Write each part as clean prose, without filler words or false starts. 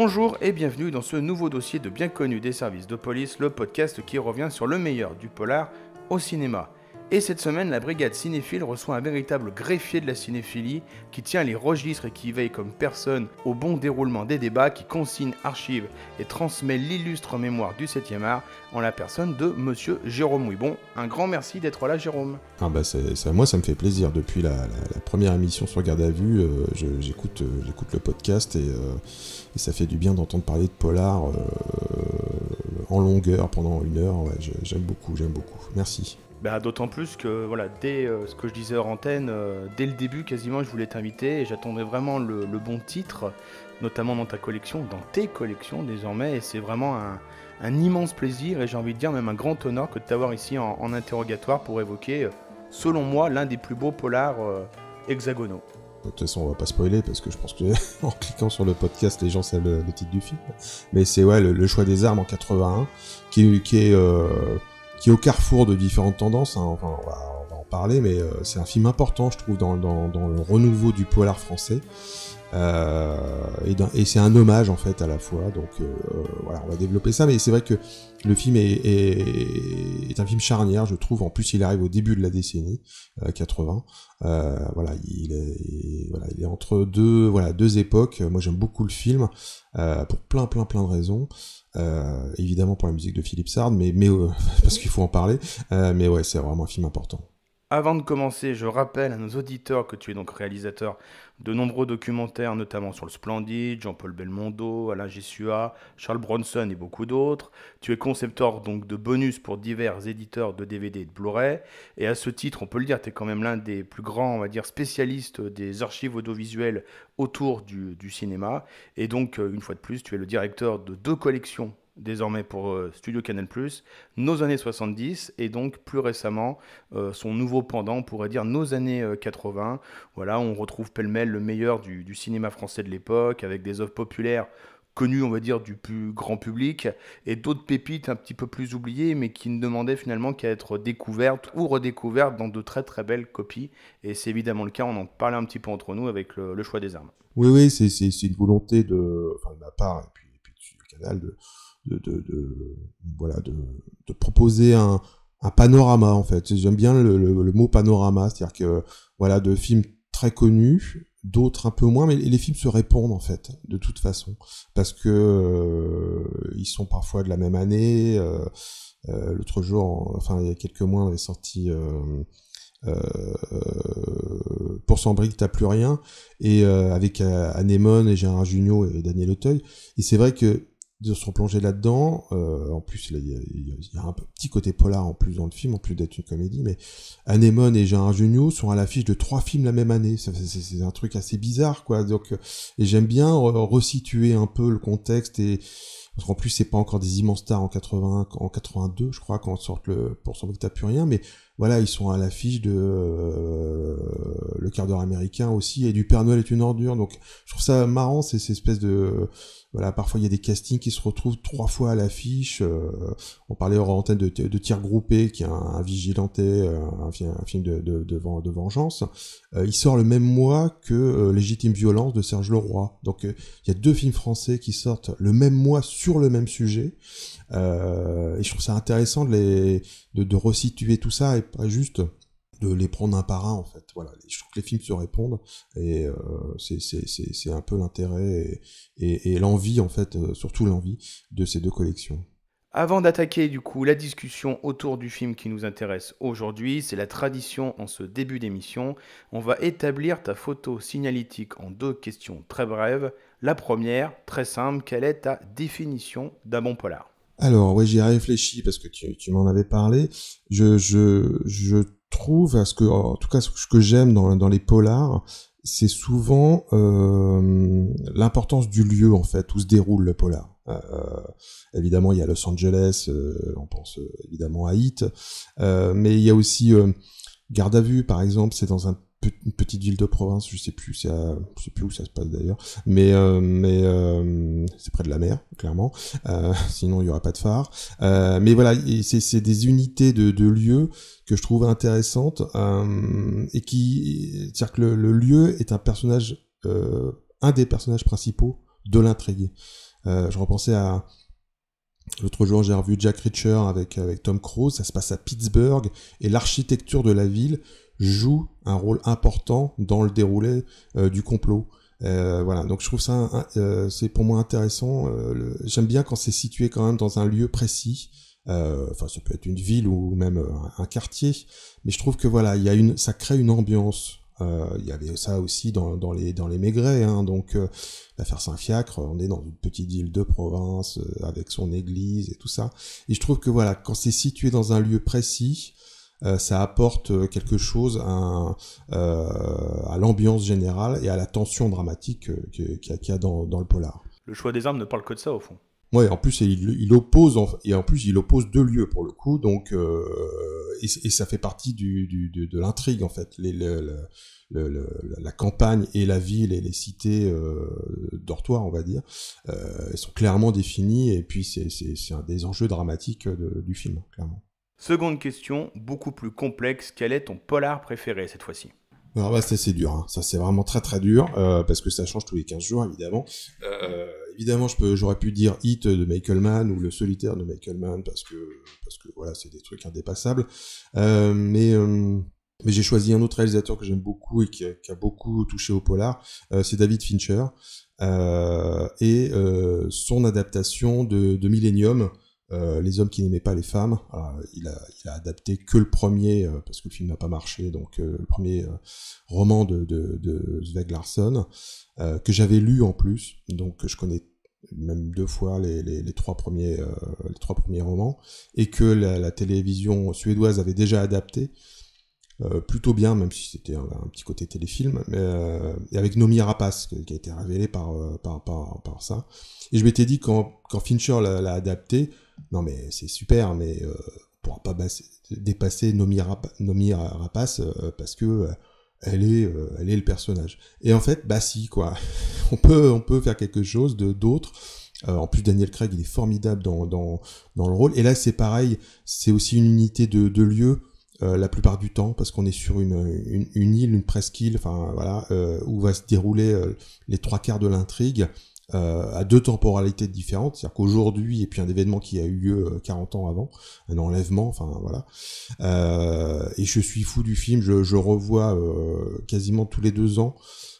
Bonjour et bienvenue dans ce nouveau dossier de Bien connu des services de police, le podcast qui revient sur le meilleur du polar au cinéma. Et cette semaine, la brigade cinéphile reçoit un véritable greffier de la cinéphilie qui tient les registres et qui veille comme personne au bon déroulement des débats, qui consigne, archive et transmet l'illustre mémoire du 7e art en la personne de Monsieur Jérôme Ouibon. Un grand merci d'être là, Jérôme. Moi, ça me fait plaisir. Depuis la première émission sur Garde à Vue, j'écoute le podcast et ça fait du bien d'entendre parler de polar en longueur pendant 1 heure. Ouais, j'aime beaucoup. Merci. D'autant plus que, dès ce que je disais hors antenne, dès le début, quasiment, je voulais t'inviter et j'attendais vraiment le bon titre, notamment dans tes collections désormais, et c'est vraiment un immense plaisir et j'ai envie de dire même un grand honneur que de t'avoir ici en interrogatoire pour évoquer, selon moi, l'un des plus beaux polars hexagonaux. De toute façon, on va pas spoiler parce que je pense que en cliquant sur le podcast, les gens savent le titre du film. Mais c'est le choix des armes en 81, qui est au carrefour de différentes tendances, hein. Enfin, on va en parler, mais c'est un film important, je trouve, dans le renouveau du polar français. Et c'est un hommage, en fait, à la fois. Donc, on va développer ça. Mais c'est vrai que le film est un film charnière, je trouve. En plus, il arrive au début de la décennie 80. Il est entre deux époques. Moi, j'aime beaucoup le film pour plein de raisons. Évidemment pour la musique de Philippe Sard, mais parce qu'il faut en parler. Mais ouais, c'est vraiment un film important. Avant de commencer, je rappelle à nos auditeurs que tu es donc réalisateur de nombreux documentaires, notamment sur le Splendide, Jean-Paul Belmondo, Alain Jesua, Charles Bronson et beaucoup d'autres. Tu es concepteur donc de bonus pour divers éditeurs de DVD et de Blu-ray. Et à ce titre, on peut le dire, tu es quand même l'un des plus grands, on va dire, spécialistes des archives audiovisuelles autour du cinéma. Et donc, une fois de plus, tu es le directeur de 2 collections désormais pour Studio Canal+, Nos années 70, et donc plus récemment son nouveau pendant, on pourrait dire Nos années 80. Voilà, on retrouve pêle-mêle le meilleur du cinéma français de l'époque, avec des œuvres populaires connues, on va dire, du plus grand public, et d'autres pépites un petit peu plus oubliées, mais qui ne demandaient finalement qu'à être découvertes ou redécouvertes dans de très très belles copies. Et c'est évidemment le cas, on en parlait un petit peu entre nous avec le choix des armes. Oui, c'est une volonté de ma part, et puis de Studio Canal, de proposer un panorama, en fait. J'aime bien le mot panorama, c'est-à-dire que de films très connus, d'autres un peu moins, mais les films se répondent, en fait, de toute façon, parce que ils sont parfois de la même année. L'autre jour, il y a quelques mois, on avait sorti Pour sans briques t'as plus rien, et avec Anémone et Gérard Jugnot et Daniel Auteuil, et c'est vrai que de se replonger là-dedans, en plus il y a un petit côté polar en plus dans le film, en plus d'être une comédie, mais Anémone et Gérard Jugnot sont à l'affiche de 3 films la même année. C'est un truc assez bizarre, quoi. Donc, et j'aime bien resituer un peu le contexte, et parce qu'en plus c'est pas encore des immenses stars en 81, en 82 je crois, quand sortent le Pour sans briques t'as plus rien, mais voilà, ils sont à l'affiche de Le quart d'heure américain aussi, et du Père Noël est une ordure. Donc je trouve ça marrant, c'est cette espèce de parfois il y a des castings qui se retrouvent 3 fois à l'affiche. On parlait hors antenne de Tir groupé, qui est un vigilanté, un film de vengeance. Il sort le même mois que Légitime violence de Serge Leroy. Donc il y a 2 films français qui sortent le même mois sur le même sujet. Et je trouve ça intéressant de resituer tout ça, et pas juste de les prendre un par un, en fait. Voilà, je trouve que les films se répondent, et c'est un peu l'intérêt et l'envie, en fait, surtout l'envie de ces 2 collections. Avant d'attaquer du coup la discussion autour du film qui nous intéresse aujourd'hui, c'est la tradition en ce début d'émission, on va établir ta photo signalétique en 2 questions très brèves. La première, très simple, quelle est ta définition d'un bon polar ? Alors, ouais, j'y ai réfléchi parce que tu m'en avais parlé. Je trouve, en tout cas, ce que j'aime dans les polars, c'est souvent l'importance du lieu, en fait, où se déroule le polar. Évidemment, il y a Los Angeles, on pense évidemment à Hit, mais il y a aussi Garde à Vue, par exemple, c'est dans une petite ville de province, je sais plus où ça se passe d'ailleurs, mais c'est près de la mer, clairement, sinon il y aura pas de phare, mais voilà, c'est des unités de lieux que je trouve intéressantes, et c'est-à-dire que le lieu est un des personnages principaux de l'intrigue. Je repensais à l'autre jour, j'ai revu Jack Reacher avec Tom Cruise. Ça se passe à Pittsburgh et l'architecture de la ville joue un rôle important dans le déroulé du complot. Voilà, donc je trouve ça, c'est pour moi intéressant. J'aime bien quand c'est situé quand même dans un lieu précis. Enfin, ça peut être une ville ou même un quartier, mais je trouve que voilà, ça crée une ambiance. Il y avait ça aussi dans les Maigret, hein, donc l'affaire Saint-Fiacre, on est dans une petite ville de province avec son église et tout ça. Et je trouve que voilà, quand c'est situé dans un lieu précis, ça apporte quelque chose à l'ambiance générale et à la tension dramatique qu'il y a dans le polar. Le choix des armes ne parle que de ça, au fond. Ouais, en plus il oppose et en plus il oppose deux lieux pour le coup, donc et ça fait partie de l'intrigue en fait. La campagne et la ville et les cités dortoirs, on va dire, elles sont clairement définies et puis c'est un des enjeux dramatiques du film, clairement. Seconde question, beaucoup plus complexe, quel est ton polar préféré cette fois-ci? Alors bah c'est dur, hein. Ça c'est vraiment très très dur, parce que ça change tous les 15 jours évidemment. Évidemment j'aurais pu dire Hit de Michael Mann ou Le Solitaire de Michael Mann parce que voilà, c'est des trucs indépassables. Mais j'ai choisi un autre réalisateur que j'aime beaucoup et qui a beaucoup touché au polar, c'est David Fincher, et son adaptation de Millennium, Les hommes qui n'aimaient pas les femmes. Alors, il a adapté que le premier, parce que le film n'a pas marché, donc le premier roman de Sveg Larsson, que j'avais lu en plus, donc je connais même 2 fois les trois premiers romans, et que la télévision suédoise avait déjà adapté plutôt bien, même si c'était un petit côté téléfilm, mais et avec Noomi Rapace qui a été révélé par ça. Et je m'étais dit quand Fincher l'a adapté, non mais c'est super, mais on pourra pas dépasser Noomi Rapace parce que elle est le personnage. Et en fait, bah si quoi, on peut faire quelque chose d'autre. En plus, Daniel Craig, il est formidable dans le rôle. Et là, c'est pareil, c'est aussi une unité de lieu. La plupart du temps, parce qu'on est sur une île, une presqu'île, enfin voilà, où va se dérouler les 3/4 de l'intrigue, à 2 temporalités différentes, c'est-à-dire qu'aujourd'hui, et puis un événement qui a eu lieu 40 ans avant, un enlèvement, enfin voilà. Et je suis fou du film, je revois quasiment tous les 2 ans,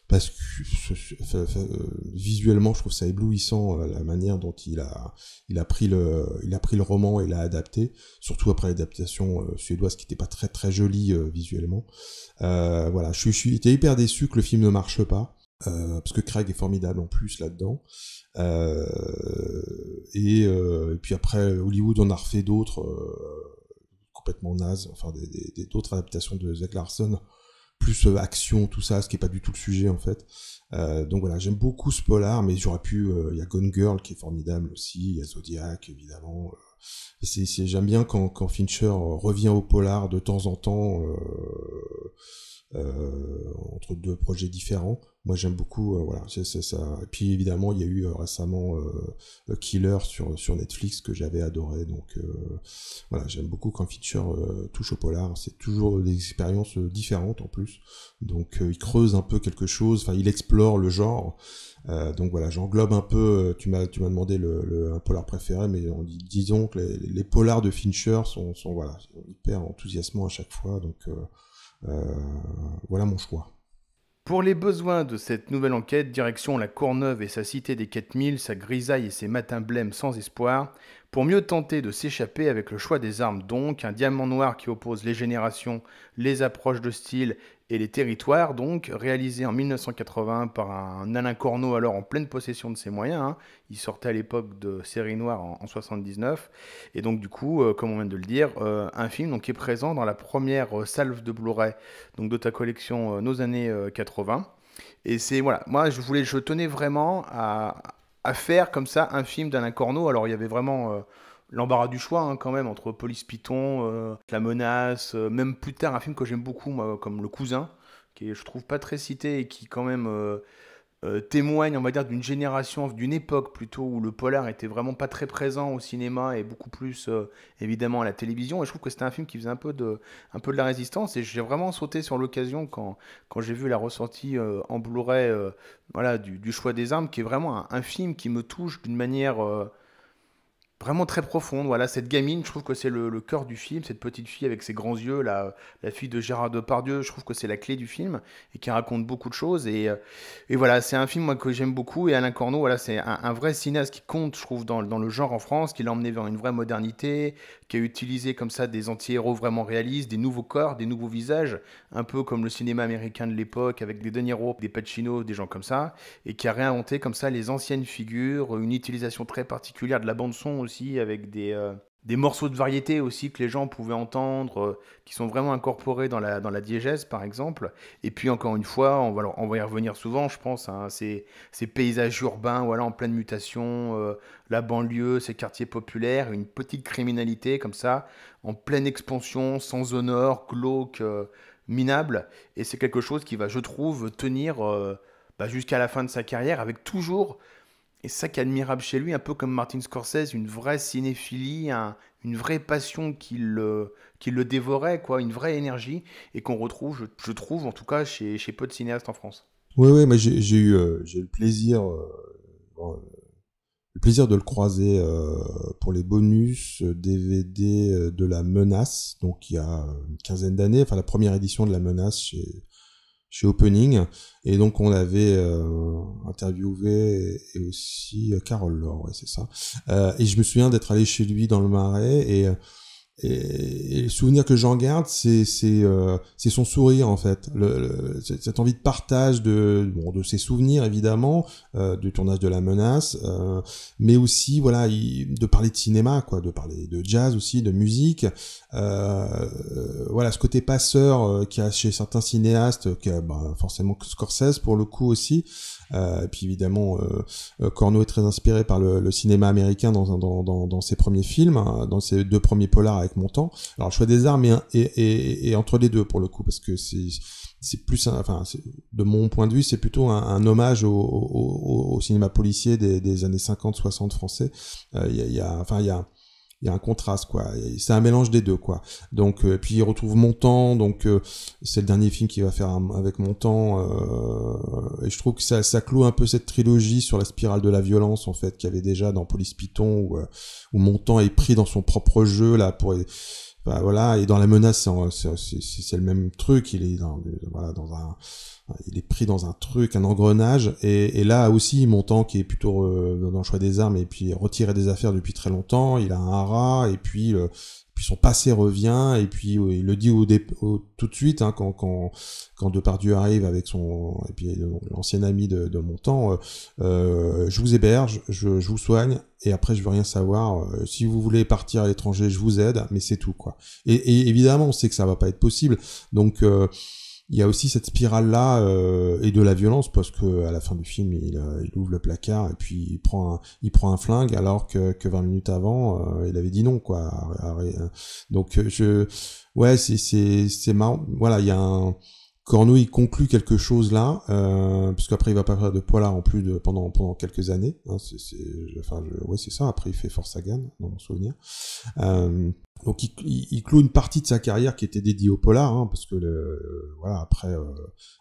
parce que visuellement, je trouve ça éblouissant la manière dont il a pris le roman et l'a adapté, surtout après l'adaptation suédoise qui n'était pas très très jolie visuellement. Voilà, j'étais hyper déçu que le film ne marche pas, parce que Craig est formidable en plus là-dedans. Et puis après, Hollywood en a refait d'autres complètement nazes, enfin d'autres adaptations de Zach Larson, plus action, tout ça, ce qui est pas du tout le sujet en fait. Donc voilà, j'aime beaucoup ce polar, mais j'aurais pu, il y a Gone Girl qui est formidable aussi, il y a Zodiac évidemment. J'aime bien quand Fincher revient au polar de temps en temps, entre 2 projets différents. Moi j'aime beaucoup, voilà, c'est ça. Et puis évidemment il y a eu récemment Killer sur Netflix que j'avais adoré, donc voilà, j'aime beaucoup quand Fincher touche au polar, c'est toujours des expériences différentes en plus, donc il creuse un peu quelque chose, enfin il explore le genre, donc voilà, j'englobe un peu, tu m'as demandé un polar préféré, mais disons que les polars de Fincher sont voilà, hyper enthousiasmants à chaque fois, donc voilà mon choix. Pour les besoins de cette nouvelle enquête, direction la Courneuve et sa cité des 4000, sa grisaille et ses matins blêmes sans espoir, pour mieux tenter de s'échapper avec le choix des armes donc, un diamant noir qui oppose les générations, les approches de style et les territoires donc, réalisé en 1980 par un Alain Corneau alors en pleine possession de ses moyens, hein. Il sortait à l'époque de Série Noire en 79, et donc du coup, comme on vient de le dire, un film donc, qui est présent dans la première salve de Blu-ray donc, de ta collection Nos années 80. Et c'est, voilà, moi je tenais vraiment à faire comme ça un film d'Alain Corneau. Alors il y avait vraiment l'embarras du choix hein, quand même entre Police Python, La Menace, même plus tard un film que j'aime beaucoup moi, comme Le Cousin, qui est je trouve pas très cité et qui quand même témoigne, on va dire, d'une génération, d'une époque plutôt où le polar était vraiment pas très présent au cinéma et beaucoup plus évidemment à la télévision. Et je trouve que c'était un film qui faisait un peu de la résistance. Et j'ai vraiment sauté sur l'occasion quand j'ai vu la ressortie en Blu-ray voilà, du choix des armes, qui est vraiment un film qui me touche d'une manière vraiment très profonde. Voilà, cette gamine, je trouve que c'est le cœur du film, cette petite fille avec ses grands yeux, la fille de Gérard Depardieu, je trouve que c'est la clé du film et qui raconte beaucoup de choses. Et voilà, c'est un film moi, que j'aime beaucoup. Et Alain Corneau, voilà, c'est un vrai cinéaste qui compte, je trouve, dans le genre en France, qui l'a emmené vers une vraie modernité, qui a utilisé comme ça des anti-héros vraiment réalistes, des nouveaux corps, des nouveaux visages, un peu comme le cinéma américain de l'époque, avec des De Niro, des Pacino, des gens comme ça, et qui a réinventé comme ça les anciennes figures, une utilisation très particulière de la bande son aussi, avec des morceaux de variété aussi que les gens pouvaient entendre, qui sont vraiment incorporés dans la diégèse par exemple. Et puis encore une fois, on va y revenir souvent, je pense, hein, ces paysages urbains voilà, en pleine mutation, la banlieue, ces quartiers populaires, une petite criminalité comme ça, en pleine expansion, sans honneur, glauque, minable. Et c'est quelque chose qui va, je trouve, tenir jusqu'à la fin de sa carrière avec toujours, et c'est ça qui est admirable chez lui, un peu comme Martin Scorsese, une vraie cinéphilie, une vraie passion qui le dévorait, quoi, une vraie énergie, et qu'on retrouve, je trouve, en tout cas, chez peu de cinéastes en France. Ouais, ouais, mais j'ai eu bon, le plaisir de le croiser pour les bonus DVD de La Menace, donc il y a une quinzaine d'années, enfin la première édition de La Menace chez Opening, et donc on avait interviewé et aussi Carole Laure, ouais, c'est ça. Et je me souviens d'être allé chez lui dans le Marais, et le souvenir que j'en garde, c'est son sourire en fait, cette envie de partage de ses souvenirs évidemment, du tournage de La Menace, mais aussi voilà, de parler de cinéma, quoi, de parler de jazz aussi, de musique, voilà, ce côté passeur qu'il y a chez certains cinéastes, qui a forcément Scorsese pour le coup aussi. Et puis évidemment, Corneau est très inspiré par le cinéma américain dans ses premiers films, hein, dans ses deux premiers polars avec Montand. Alors le choix des armes est entre les deux pour le coup, parce que c'est plus, de mon point de vue, c'est plutôt un hommage au cinéma policier des années 50-60 français. Il y a un contraste, quoi. C'est un mélange des deux, quoi. Donc puis il retrouve Montand, donc c'est le dernier film qu'il va faire avec Montand, et je trouve que ça clôt un peu cette trilogie sur la spirale de la violence en fait qu'il y avait déjà dans Police Python, où Montand est pris dans son propre jeu là voilà, et dans La Menace c'est le même truc, il est il est pris dans un truc, un engrenage, et là aussi Montand qui est plutôt dans le choix des armes et puis retiré des affaires depuis très longtemps, il a un haras, et puis son passé revient, et puis il le dit tout de suite, hein, quand Depardieu arrive avec et puis l'ancien ami de Montand, je vous héberge, je vous soigne, et après je veux rien savoir, si vous voulez partir à l'étranger je vous aide, mais c'est tout, quoi. Et évidemment on sait que ça va pas être possible, donc il y a aussi cette spirale là, et de la violence, parce que à la fin du film il ouvre le placard et puis il prend un flingue, alors que 20 minutes avant il avait dit non, quoi. Donc ouais, c'est marrant. Voilà, il y a Corneau, il conclut quelque chose là, parce qu'après il va pas faire de polar en plus pendant quelques années, hein, ouais, c'est ça. Après il fait Force Sagan dans mon souvenir. Donc il clôt une partie de sa carrière qui était dédiée au polar, hein, parce que voilà,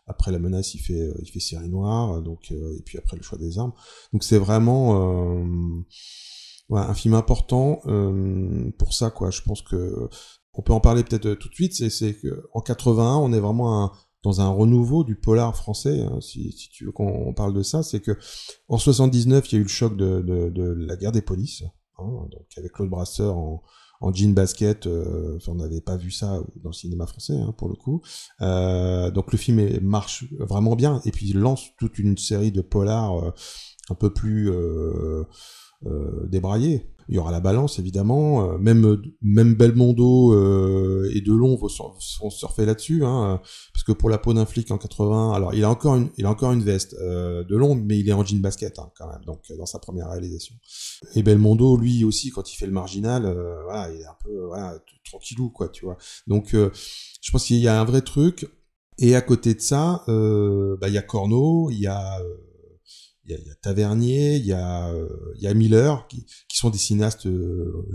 après La Menace il fait Série Noire, donc et puis après Le Choix des armes. Donc c'est vraiment ouais, un film important pour ça, quoi. Je pense que on peut en parler peut-être tout de suite. C'est que en 81 on est vraiment dans un renouveau du polar français, hein, si tu veux qu'on parle de ça. C'est que en 79 il y a eu le choc de la guerre des polices, hein, donc avec Claude Brasseur en jean basket, on n'avait pas vu ça dans le cinéma français, hein, pour le coup. Donc le film marche vraiment bien, et puis il lance toute une série de polars un peu plus débraillés. Il y aura La Balance évidemment, même Belmondo et Delon vont surfer là-dessus, hein, parce que pour La peau d'un flic en 80, alors il a encore une veste Delon, mais il est en jean basket, hein, quand même, donc dans sa première réalisation. Et Belmondo, lui aussi, quand il fait Le Marginal, voilà, il est un peu tranquillou, quoi, tu vois. Donc je pense qu'il y a un vrai truc. Et à côté de ça, il y a Corneau, il y a il y a Tavernier, il y a Miller, qui sont des cinéastes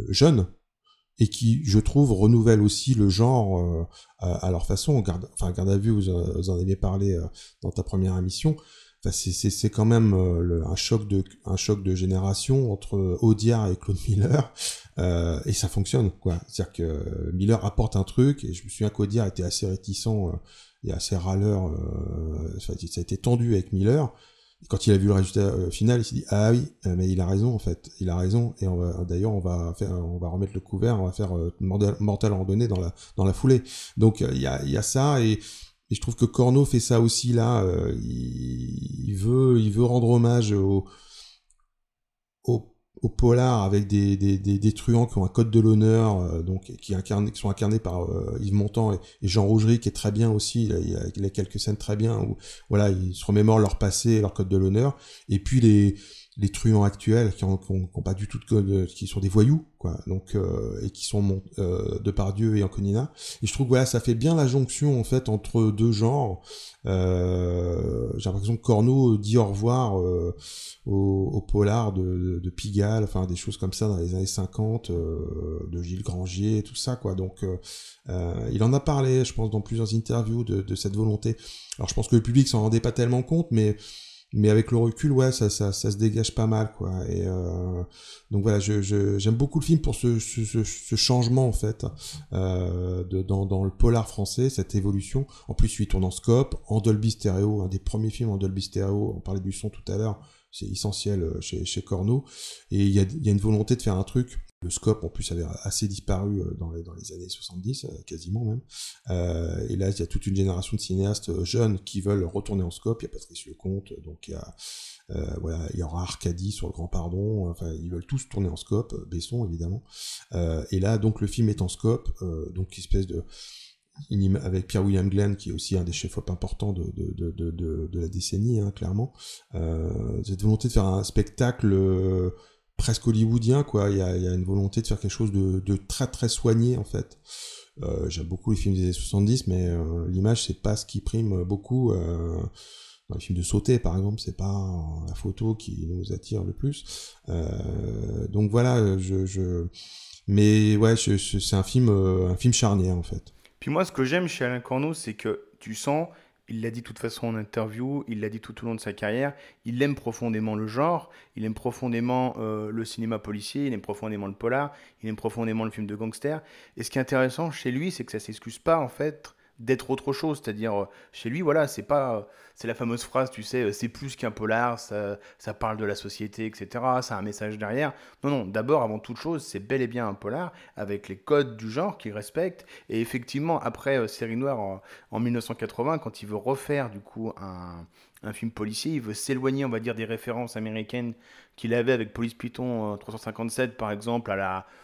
jeunes, et qui, je trouve, renouvellent aussi le genre à leur façon. Garde à vue, vous en avez parlé dans ta première émission. Enfin, c'est quand même un choc de génération entre Audiard et Claude Miller, et ça fonctionne, quoi. C'est-à-dire que Miller apporte un truc, et je me souviens qu'Audiard était assez réticent et assez râleur. Ça a été tendu avec Miller. Et quand il a vu le résultat final, il s'est dit ah oui, mais il a raison en fait, il a raison. Et d'ailleurs on va remettre le couvert, on va faire Mortal Randonnée dans la foulée. Donc il y a ça, et je trouve que Corneau fait ça aussi là. Il veut rendre hommage au polar avec des truands qui ont un code de l'honneur, donc qui sont incarnés par Yves Montand et Jean Rougerie, qui est très bien aussi. Il a quelques scènes très bien où voilà, ils se remémorent leur passé et leur code de l'honneur. Et puis les truands actuels qui ont pas du tout de code, qui sont des voyous, quoi. Donc et qui sont Depardieu et Anconina. Et je trouve que voilà, ça fait bien la jonction en fait entre deux genres. J'ai l'impression que Corneau dit au revoir au polar de Pigalle, enfin des choses comme ça dans les années 50, de Gilles Grangier, tout ça, quoi. Donc il en a parlé, je pense, dans plusieurs interviews de cette volonté. Alors je pense que le public s'en rendait pas tellement compte, mais avec le recul, ouais, ça se dégage pas mal, quoi. Et donc voilà, j'aime beaucoup le film pour ce changement en fait dans le polar français, cette évolution. En plus, il tourne en scope, en Dolby Stereo, un des premiers films en Dolby Stereo. On parlait du son tout à l'heure, c'est essentiel chez Corneau. Et il y a une volonté de faire un truc. Le scope, en plus, avait assez disparu dans les années 70, quasiment même. Et là, il y a toute une génération de cinéastes jeunes qui veulent retourner en scope. Il y a Patrice Lecomte, donc il y a voilà, il y aura Arcadie sur le Grand Pardon. Enfin, ils veulent tous tourner en scope, Besson évidemment. Et là, donc le film est en scope, donc espèce de avec Pierre-William Glenn, qui est aussi un des chefs-op importants de la décennie, hein, clairement. Cette volonté de faire un spectacle presque hollywoodien, quoi. Il y a une volonté de faire quelque chose de très très soigné, en fait. J'aime beaucoup les films des années 70, mais l'image, c'est pas ce qui prime beaucoup. Dans les films de sauter, par exemple, c'est pas la photo qui nous attire le plus. Donc voilà, mais ouais, c'est un film charnière, en fait. Puis moi, ce que j'aime chez Alain Corneau, c'est que tu sens, il l'a dit de toute façon en interview, il l'a dit tout au long de sa carrière, il aime profondément le genre, il aime profondément le cinéma policier, il aime profondément le polar, il aime profondément le film de gangster. Et ce qui est intéressant chez lui, c'est que ça s'excuse pas en fait d'être autre chose. C'est-à-dire, chez lui, voilà, c'est la fameuse phrase, tu sais, c'est plus qu'un polar, ça parle de la société, etc. Ça a un message derrière. Non, non, d'abord, avant toute chose, c'est bel et bien un polar avec les codes du genre qu'il respecte. Et effectivement, après Série Noire en 1980, quand il veut refaire du coup un film policier, il veut s'éloigner, on va dire, des références américaines qu'il avait avec Police Python 357, par exemple,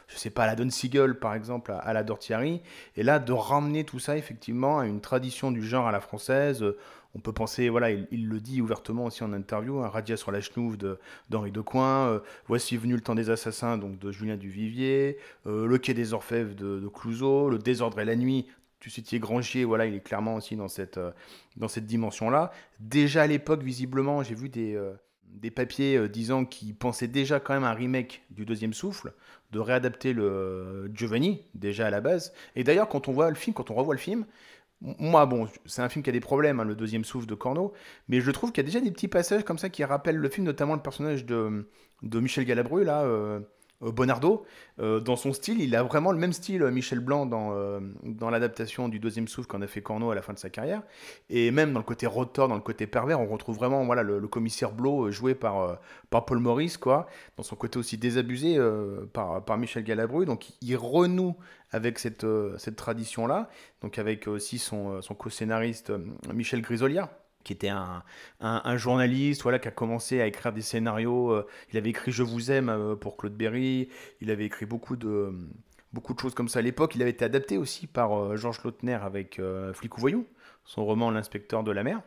je sais pas, à la Don Siegel, par exemple, à la Dortiari. Et là, de ramener tout ça, effectivement, à une tradition du genre à la française. On peut penser, voilà, il le dit ouvertement aussi en interview, un Radia sur la chenouve d'Henri Decoing, Voici venu le temps des assassins, donc de Julien Duvivier, Le quai des Orfèvres de Clouzot, Le désordre et la nuit. Tu citais Grangier, voilà, il est clairement aussi dans cette dimension-là. Déjà à l'époque, visiblement, j'ai vu des papiers disant qu'il pensait déjà quand même à un remake du Deuxième Souffle, de réadapter le Giovanni, déjà à la base. Et d'ailleurs, quand on revoit le film, moi, bon, c'est un film qui a des problèmes, hein, le Deuxième Souffle de Corneau, mais je trouve qu'il y a déjà des petits passages comme ça qui rappellent le film, notamment le personnage de Michel Galabru, là, Bonardo. Dans son style, il a vraiment le même style, Michel Blanc, dans l'adaptation du Deuxième Souffle qu'en a fait Corneau à la fin de sa carrière. Et même dans le côté rotor, dans le côté pervers, on retrouve vraiment voilà, le commissaire Blo joué par Paul Maurice, quoi, dans son côté aussi désabusé par Michel Galabru. Donc il renoue avec cette tradition-là, donc avec aussi son co-scénariste Michel Grisolia, qui était un journaliste, voilà, qui a commencé à écrire des scénarios. Il avait écrit Je vous aime pour Claude Berry. Il avait écrit beaucoup de choses comme ça à l'époque. Il avait été adapté aussi par Georges Lautner avec Flic ou Voyou, son roman L'inspecteur de la mer.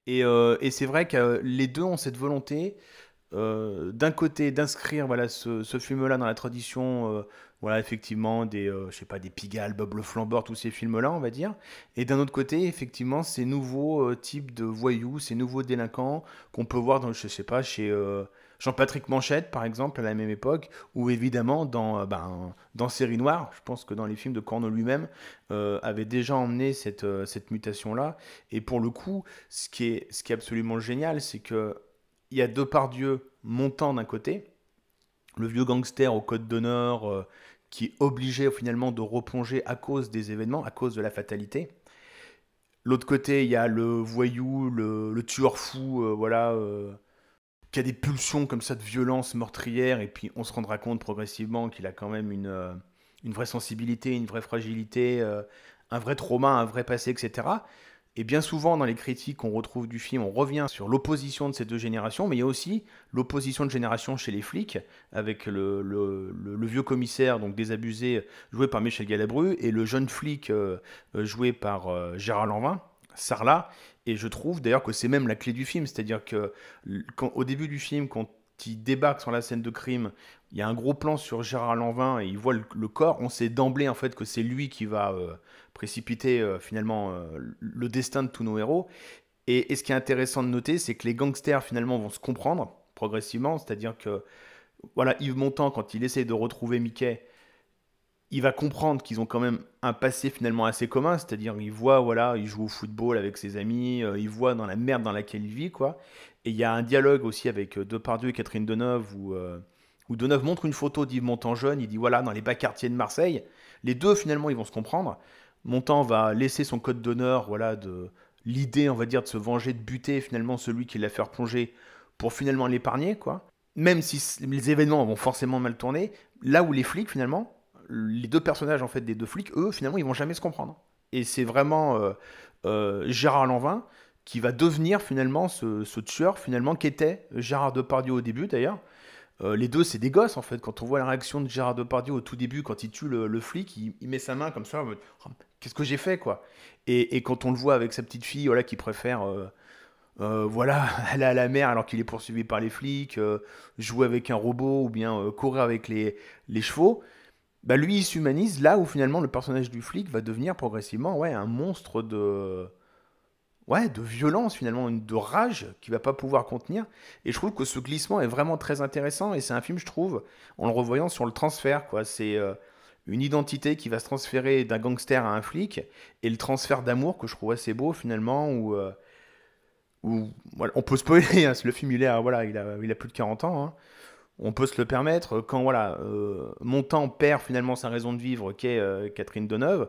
Et c'est vrai que les deux ont cette volonté d'un côté d'inscrire voilà ce film-là dans la tradition, voilà effectivement des je sais pas des Pigalle, Bob le Flambeur, tous ces films-là, on va dire, et d'un autre côté effectivement ces nouveaux types de voyous, ces nouveaux délinquants qu'on peut voir dans je sais pas chez Jean-Patrick Manchette par exemple à la même époque, ou évidemment dans Série Noire. Je pense que dans les films de Corneau lui-même avait déjà emmené cette mutation-là. Et pour le coup, ce qui est absolument génial, c'est que il y a Depardieu montant d'un côté, le vieux gangster au code d'honneur qui est obligé finalement de replonger à cause des événements, à cause de la fatalité. L'autre côté, il y a le voyou, le tueur fou, voilà, qui a des pulsions comme ça de violence meurtrière, et puis on se rendra compte progressivement qu'il a quand même une vraie sensibilité, une vraie fragilité, un vrai trauma, un vrai passé, etc. Et bien souvent, dans les critiques qu'on retrouve du film, on revient sur l'opposition de ces deux générations, mais il y a aussi l'opposition de génération chez les flics, avec le vieux commissaire, donc désabusé, joué par Michel Galabru, et le jeune flic joué par Gérard Lanvin, Sarlat. Et je trouve d'ailleurs que c'est même la clé du film, c'est-à-dire que au début du film, quand il débarque sur la scène de crime, il y a un gros plan sur Gérard Lanvin et il voit le corps, on sait d'emblée en fait que c'est lui qui va précipiter finalement le destin de tous nos héros. Et ce qui est intéressant de noter, c'est que les gangsters finalement vont se comprendre progressivement, c'est-à-dire que voilà, Yves Montand, quand il essaie de retrouver Mickey, il va comprendre qu'ils ont quand même un passé finalement assez commun, c'est-à-dire il voit, voilà, il joue au football avec ses amis, il voit dans la merde dans laquelle il vit, quoi. Et il y a un dialogue aussi avec Depardieu et Catherine Deneuve où Deneuve montre une photo d'Yves Montand jeune, il dit voilà, dans les bas quartiers de Marseille, les deux finalement ils vont se comprendre. Montand va laisser son code d'honneur, voilà, de l'idée, on va dire, de se venger, de buter finalement celui qui l'a fait replonger pour finalement l'épargner, quoi. Même si les événements vont forcément mal tourner, là où les flics finalement, les deux personnages en fait des deux flics, eux finalement ils vont jamais se comprendre. Et c'est vraiment Gérard Lanvin qui va devenir finalement ce tueur finalement qu'était Gérard Depardieu au début d'ailleurs. Les deux c'est des gosses en fait. Quand on voit la réaction de Gérard Depardieu au tout début quand il tue le flic, il met sa main comme ça en mode, oh, qu'est-ce que j'ai fait quoi. Et quand on le voit avec sa petite fille voilà, qui préfère voilà, aller à la mer alors qu'il est poursuivi par les flics, jouer avec un robot ou bien courir avec les chevaux, bah lui il s'humanise là où finalement le personnage du flic va devenir progressivement ouais, un monstre de violence finalement, de rage qu'il va pas pouvoir contenir. Et je trouve que ce glissement est vraiment très intéressant et c'est un film, je trouve, en le revoyant sur le transfert, quoi. C'est une identité qui va se transférer d'un gangster à un flic et le transfert d'amour que je trouve assez beau finalement où voilà, on peut spoiler, hein, le film voilà, il a plus de 40 ans, hein. On peut se le permettre quand voilà, Montand perd finalement sa raison de vivre qu'est Catherine Deneuve.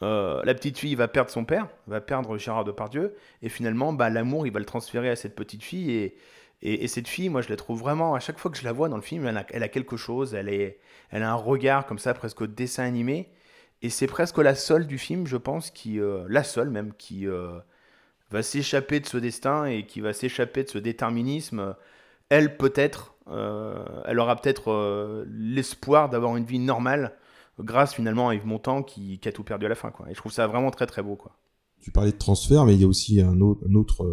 La petite fille va perdre son père, va perdre Gérard Depardieu, et finalement, bah, l'amour, il va le transférer à cette petite fille, et cette fille, moi, je la trouve vraiment, à chaque fois que je la vois dans le film, elle a quelque chose, elle a un regard comme ça, presque dessin animé, et c'est presque la seule du film, je pense, la seule même, qui va s'échapper de ce destin, et qui va s'échapper de ce déterminisme. Elle, peut-être, elle aura peut-être l'espoir d'avoir une vie normale, grâce finalement à Yves Montand qui a tout perdu à la fin, quoi. Et je trouve ça vraiment très très beau, quoi. Tu parlais de transfert, mais il y a aussi un autre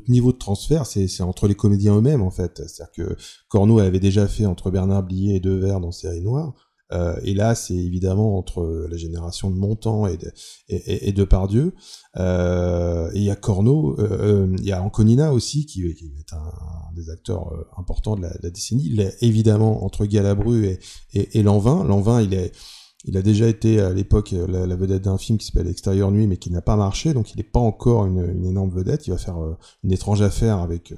niveau de transfert, c'est entre les comédiens eux-mêmes en fait. C'est-à-dire que Corneau avait déjà fait entre Bernard Blier et Devers dans Série Noire. Et là, c'est évidemment entre la génération de Montand et Depardieu. Et il y a Corneau, il y a Anconina aussi, qui est un des acteurs importants de la décennie. Il est évidemment entre Galabru et Lanvin. Lanvin, il a déjà été à l'époque la vedette d'un film qui s'appelle Extérieur Nuit, mais qui n'a pas marché, donc il n'est pas encore une énorme vedette. Il va faire Une étrange affaire avec,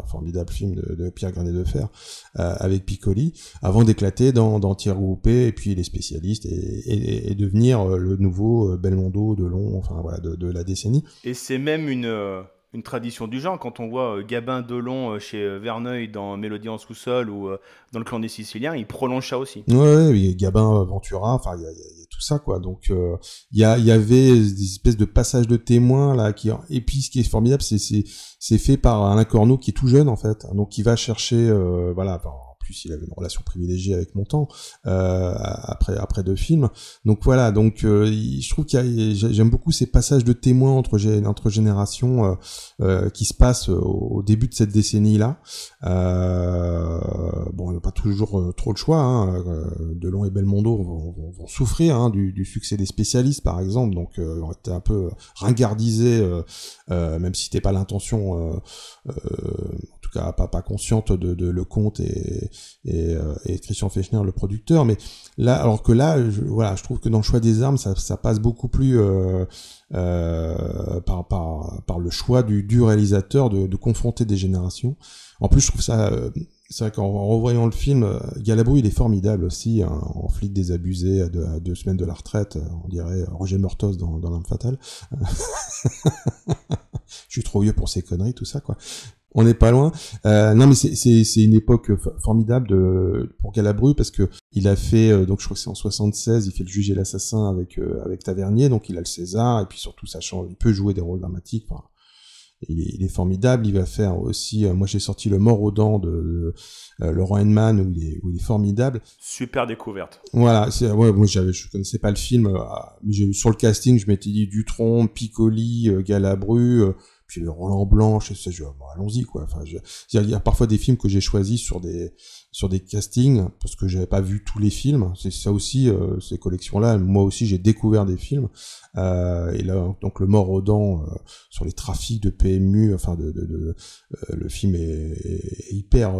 formidable film de Pierre Granet de Fer, avec Piccoli, avant d'éclater dans Thierry Rouppé, et puis Les Spécialistes, et devenir le nouveau Belmondo, Delon, enfin voilà, de la décennie. Et c'est même une tradition du genre, quand on voit Gabin Delon chez Verneuil dans Mélodie en sous-sol ou dans Le Clan des Siciliens, il prolonge ça aussi. Ouais, Gabin, Ventura, enfin il y a tout ça quoi. Donc il y avait des espèces de passages de témoins là et puis ce qui est formidable, c'est fait par Alain Corneau qui est tout jeune en fait, donc qui va chercher voilà, plus, il avait une relation privilégiée avec Montand après 2 films. Donc voilà, donc je trouve j'aime beaucoup ces passages de témoins entre générations qui se passent au début de cette décennie-là. Bon, il n'y a pas toujours trop le choix. Hein. Delon et Belmondo vont souffrir du succès des spécialistes, par exemple. Donc, on était un peu ringardisé, même si c'était pas l'intention, en tout cas pas consciente de Lecomte et Christian Fechner, le producteur. Mais là, alors que là, je trouve que dans le choix des armes, ça passe beaucoup plus par le choix du réalisateur de confronter des générations. En plus, je trouve ça c'est vrai qu'en revoyant le film, Galabru, il est formidable aussi, hein, en flic désabusé à 2 semaines de la retraite, on dirait Roger Murtos dans L'Arme Fatale. Je suis trop vieux pour ces conneries, tout ça, quoi. On n'est pas loin. Non, mais c'est une époque formidable pour Galabru, parce que il a fait, donc je crois que c'est en 76, il fait Le Juge et l'Assassin avec Tavernier, donc il a le César, et puis surtout, ça change, il peut jouer des rôles dramatiques. Enfin, il est formidable. Il va faire aussi, moi j'ai sorti Le Mort aux dents de Laurent Henman, où il est formidable. Super découverte. Voilà, moi je connaissais pas le film, mais sur le casting, je m'étais dit Dutronc, Piccoli, Galabru, puis le Roland Blanche, et ça, bon, allons-y, quoi. Enfin, il y a parfois des films que j'ai choisis sur des castings, parce que j'avais pas vu tous les films. C'est ça aussi, ces collections-là. Moi aussi, j'ai découvert des films. Et là, donc, Le Mort aux dents, sur les trafics de PMU, enfin, le film est hyper,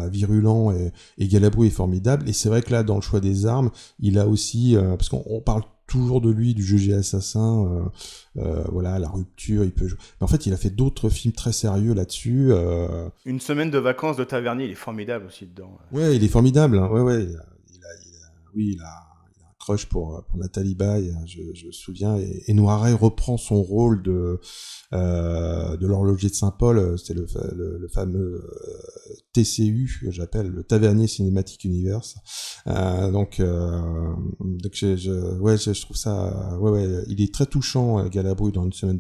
virulent, et Galabru est formidable. Et c'est vrai que là, dans le choix des armes, il a aussi, parce qu'on parle toujours de lui, du Juge et assassin, la rupture, il peut jouer. Mais en fait, il a fait d'autres films très sérieux là-dessus. Une semaine de vacances de Tavernier, il est formidable aussi dedans. Ouais, il est formidable. Hein. Ouais, il a un crush pour Nathalie Baye, je me souviens. Et Noiret reprend son rôle de l'horloger de Saint-Paul. C'est le fameux TCU, que j'appelle le Tavernier Cinematic Universe. Donc je trouve ça, il est très touchant, Galabru, dans Une semaine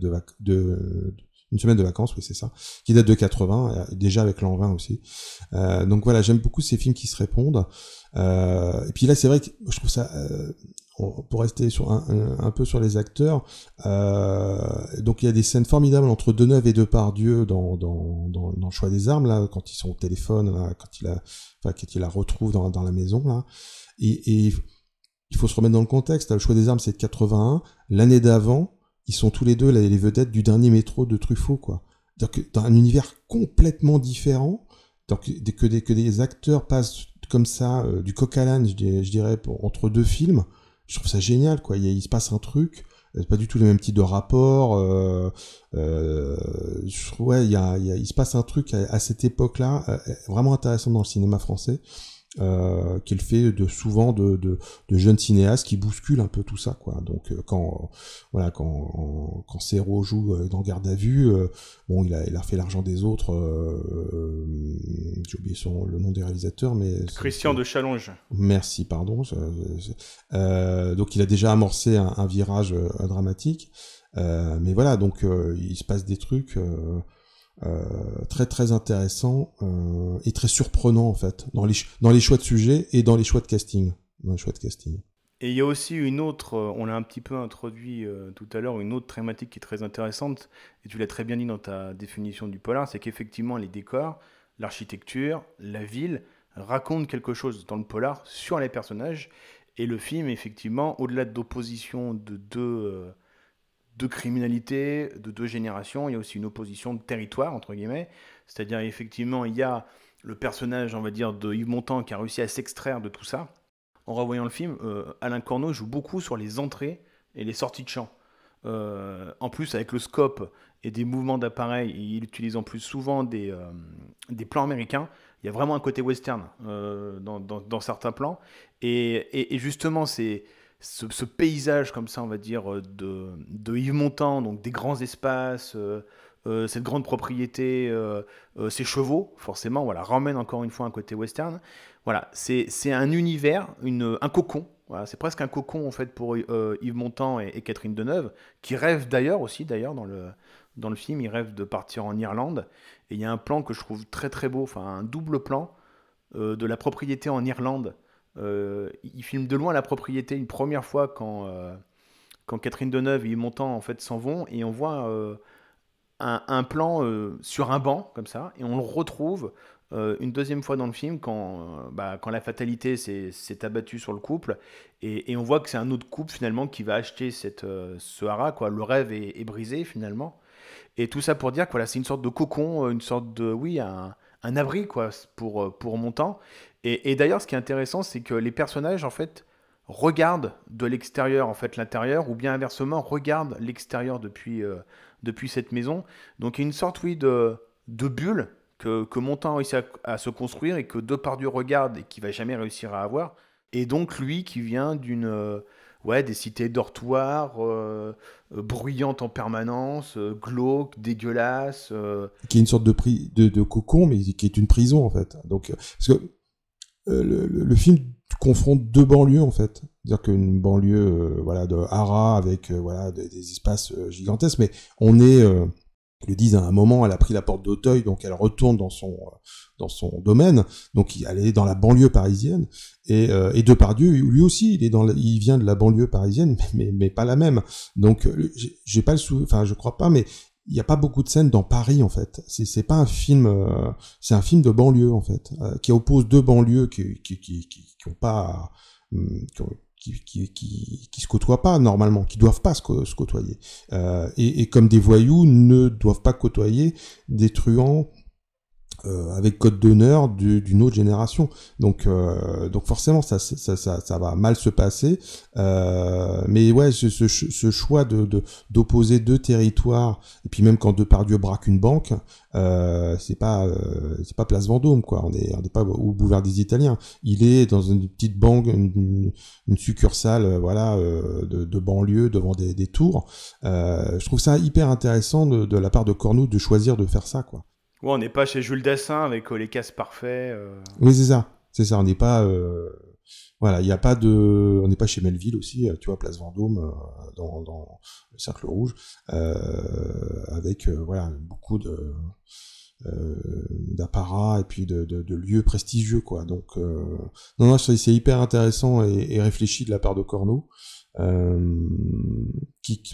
une semaine de vacances, oui, c'est ça, qui date de 80, déjà avec l'an 20 aussi. Donc voilà, j'aime beaucoup ces films qui se répondent. Et puis là, c'est vrai que je trouve ça, pour rester sur un peu sur les acteurs, donc il y a des scènes formidables entre Deneuve et Depardieu dans le choix des armes, là, quand ils sont au téléphone, là, quand il la retrouve dans la maison, là. Et il faut se remettre dans le contexte. Le choix des armes, c'est de 81. L'année d'avant, ils sont tous les deux les vedettes du dernier métro de Truffaut, quoi. Donc, dans un univers complètement différent, donc que des acteurs passent comme ça, du coq à l'âne, je dirais, entre 2 films, je trouve ça génial, quoi. Il se passe un truc, c'est pas du tout le même type de rapport. Je trouve, il se passe un truc à cette époque-là, vraiment intéressant dans le cinéma français. Qui est le fait souvent de jeunes cinéastes qui bousculent un peu tout ça, quoi. Donc quand Serrault joue dans Garde à vue, bon, il a fait L'argent des autres, j'ai oublié le nom des réalisateurs, mais Christian de Challonge. Merci, pardon. Donc il a déjà amorcé un virage dramatique, mais voilà, donc il se passe des trucs très très intéressant, et très surprenant, en fait, dans les choix de sujets et dans les choix de casting. Et il y a aussi une autre, on l'a un petit peu introduit tout à l'heure, une autre thématique qui est très intéressante, et tu l'as très bien dit dans ta définition du polar, c'est qu'effectivement les décors, l'architecture, la ville racontent quelque chose dans le polar sur les personnages, et le film, effectivement, au-delà d'opposition de deux criminalités, de 2 générations, il y a aussi une opposition de territoire, entre guillemets, c'est-à-dire effectivement il y a le personnage, on va dire, de Yves Montand qui a réussi à s'extraire de tout ça. En revoyant le film, Alain Corneau joue beaucoup sur les entrées et les sorties de champ. En plus, avec le scope et des mouvements d'appareil, il utilise en plus souvent des plans américains. Il y a vraiment un côté western dans certains plans. Et justement, c'est ce paysage comme ça, on va dire, de Yves Montand, donc des grands espaces, cette grande propriété, ses chevaux, forcément, voilà, ramène encore une fois un côté western. Voilà, c'est un univers, un cocon. Voilà, c'est presque un cocon en fait pour Yves Montand et Catherine Deneuve, qui rêvent d'ailleurs dans le film, ils rêvent de partir en Irlande. Et il y a un plan que je trouve très très beau, enfin un double plan de la propriété en Irlande. Il filme de loin la propriété une première fois quand Catherine Deneuve et Montand en fait s'en vont et on voit un plan sur un banc comme ça et on le retrouve une deuxième fois dans le film quand la fatalité s'est abattue sur le couple et on voit que c'est un autre couple finalement qui va acheter ce haras quoi. Le rêve est brisé finalement et tout ça pour dire que voilà, c'est une sorte de cocon, une sorte de oui un abri quoi pour Montand et d'ailleurs ce qui est intéressant c'est que les personnages en fait regardent de l'extérieur en fait l'intérieur ou bien inversement regardent l'extérieur depuis cette maison. Donc il y a une sorte oui de bulle que Montand a réussi à se construire et que Depardieu regarde et qui va jamais réussir à avoir. Et donc lui qui vient ouais, des cités dortoirs, bruyantes en permanence, glauques, dégueulasses. Qui est une sorte de cocon, mais qui est une prison en fait. Donc, parce que le film confronte deux banlieues en fait. C'est-à-dire qu'une banlieue voilà de Haras avec voilà des espaces gigantesques, mais on est ils le disent à un moment, elle a pris la porte d'Auteuil, donc elle retourne dans son domaine, donc elle est dans la banlieue parisienne, et Depardieu, lui aussi, il vient de la banlieue parisienne, mais pas la même. Donc j'ai pas enfin je crois pas, mais il n'y a pas beaucoup de scènes dans Paris en fait. C'est pas un film, c'est un film de banlieue en fait, qui oppose deux banlieues qui ont pas, qui se côtoient pas normalement, qui doivent pas se côtoyer, et comme des voyous ne doivent pas côtoyer des truands avec code d'honneur d'une autre génération. Donc forcément ça va mal se passer. Mais ouais, ce choix d'opposer deux territoires, et puis même quand Depardieu braque une banque, c'est pas Place Vendôme quoi. On n'est pas au boulevard des Italiens. Il est dans une petite banque, une succursale voilà de banlieue devant des tours. Je trouve ça hyper intéressant de la part de Cornut de choisir de faire ça quoi. Ouais, on n'est pas chez Jules Dassin avec les cases parfaits. Oui, c'est ça. On n'est pas, voilà, il y a pas de, on n'est pas chez Melville aussi, tu vois, Place Vendôme, dans le Cercle Rouge, avec voilà beaucoup d'apparats et puis de lieux prestigieux quoi. Donc non, c'est hyper intéressant et réfléchi de la part de Cornut.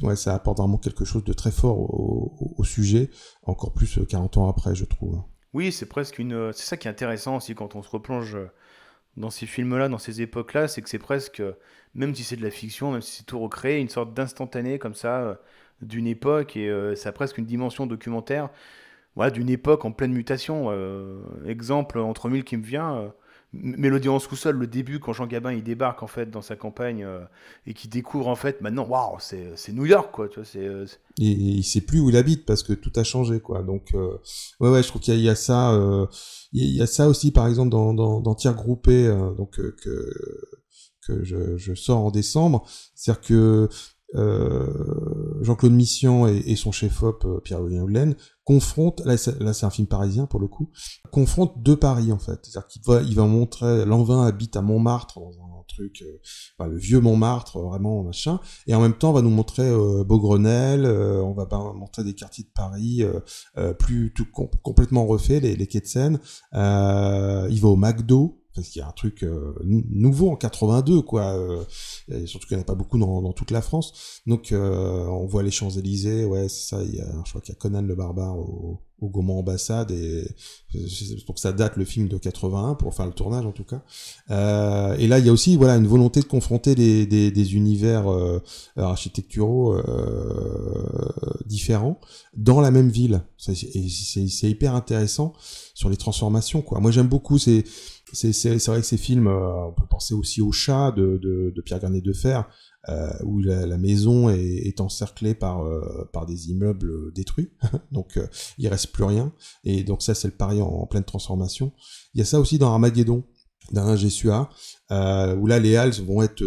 Ouais, ça apporte vraiment quelque chose de très fort au sujet, encore plus 40 ans après, je trouve. Oui, c'est presque c'est ça qui est intéressant aussi quand on se replonge dans ces films-là, dans ces époques-là, c'est que c'est presque, même si c'est de la fiction, même si c'est tout recréé, une sorte d'instantané comme ça d'une époque et ça a presque une dimension documentaire. Voilà, d'une époque en pleine mutation. Exemple entre mille qui me vient, Mélodie en sous-sol, le début quand Jean Gabin il débarque en fait dans sa campagne et qui découvre en fait maintenant, waouh, c'est New York quoi, tu vois, Et il sait plus où il habite parce que tout a changé quoi. Donc ouais, je trouve qu'il y a ça, il y a ça aussi par exemple dans Tir groupé, donc que je sors en décembre, c'est-à-dire que Jean-Claude Missian et son chef-op Pierre-Louis Houlaine confrontent, là c'est un film parisien pour le coup, confrontent deux Paris en fait. C'est-à-dire il va montrer, Lanvin habite à Montmartre dans un truc, enfin, le vieux Montmartre, vraiment machin, et en même temps on va nous montrer Beaugrenelle, on va montrer des quartiers de Paris complètement refaits, les quais de Seine, il va au McDo, parce qu'il y a un truc nouveau en 82 quoi, et surtout qu'il n'y en a pas beaucoup dans toute la France. Donc on voit les Champs-Élysées, ouais c'est ça, je crois qu'il y a Conan le barbare au Gaumont Ambassade, et donc ça date le film de 81 pour faire le tournage en tout cas. Et là il y a aussi voilà une volonté de confronter des univers architecturaux différents dans la même ville. C'est hyper intéressant sur les transformations quoi. Moi j'aime beaucoup c'est vrai que ces films, on peut penser aussi au Chat de Pierre Garnier de Fer, où la maison est encerclée par des immeubles détruits, donc il reste plus rien, et donc ça c'est le Paris en pleine transformation. Il y a ça aussi dans Armageddon d'Alain Jessuat, où là les halles vont être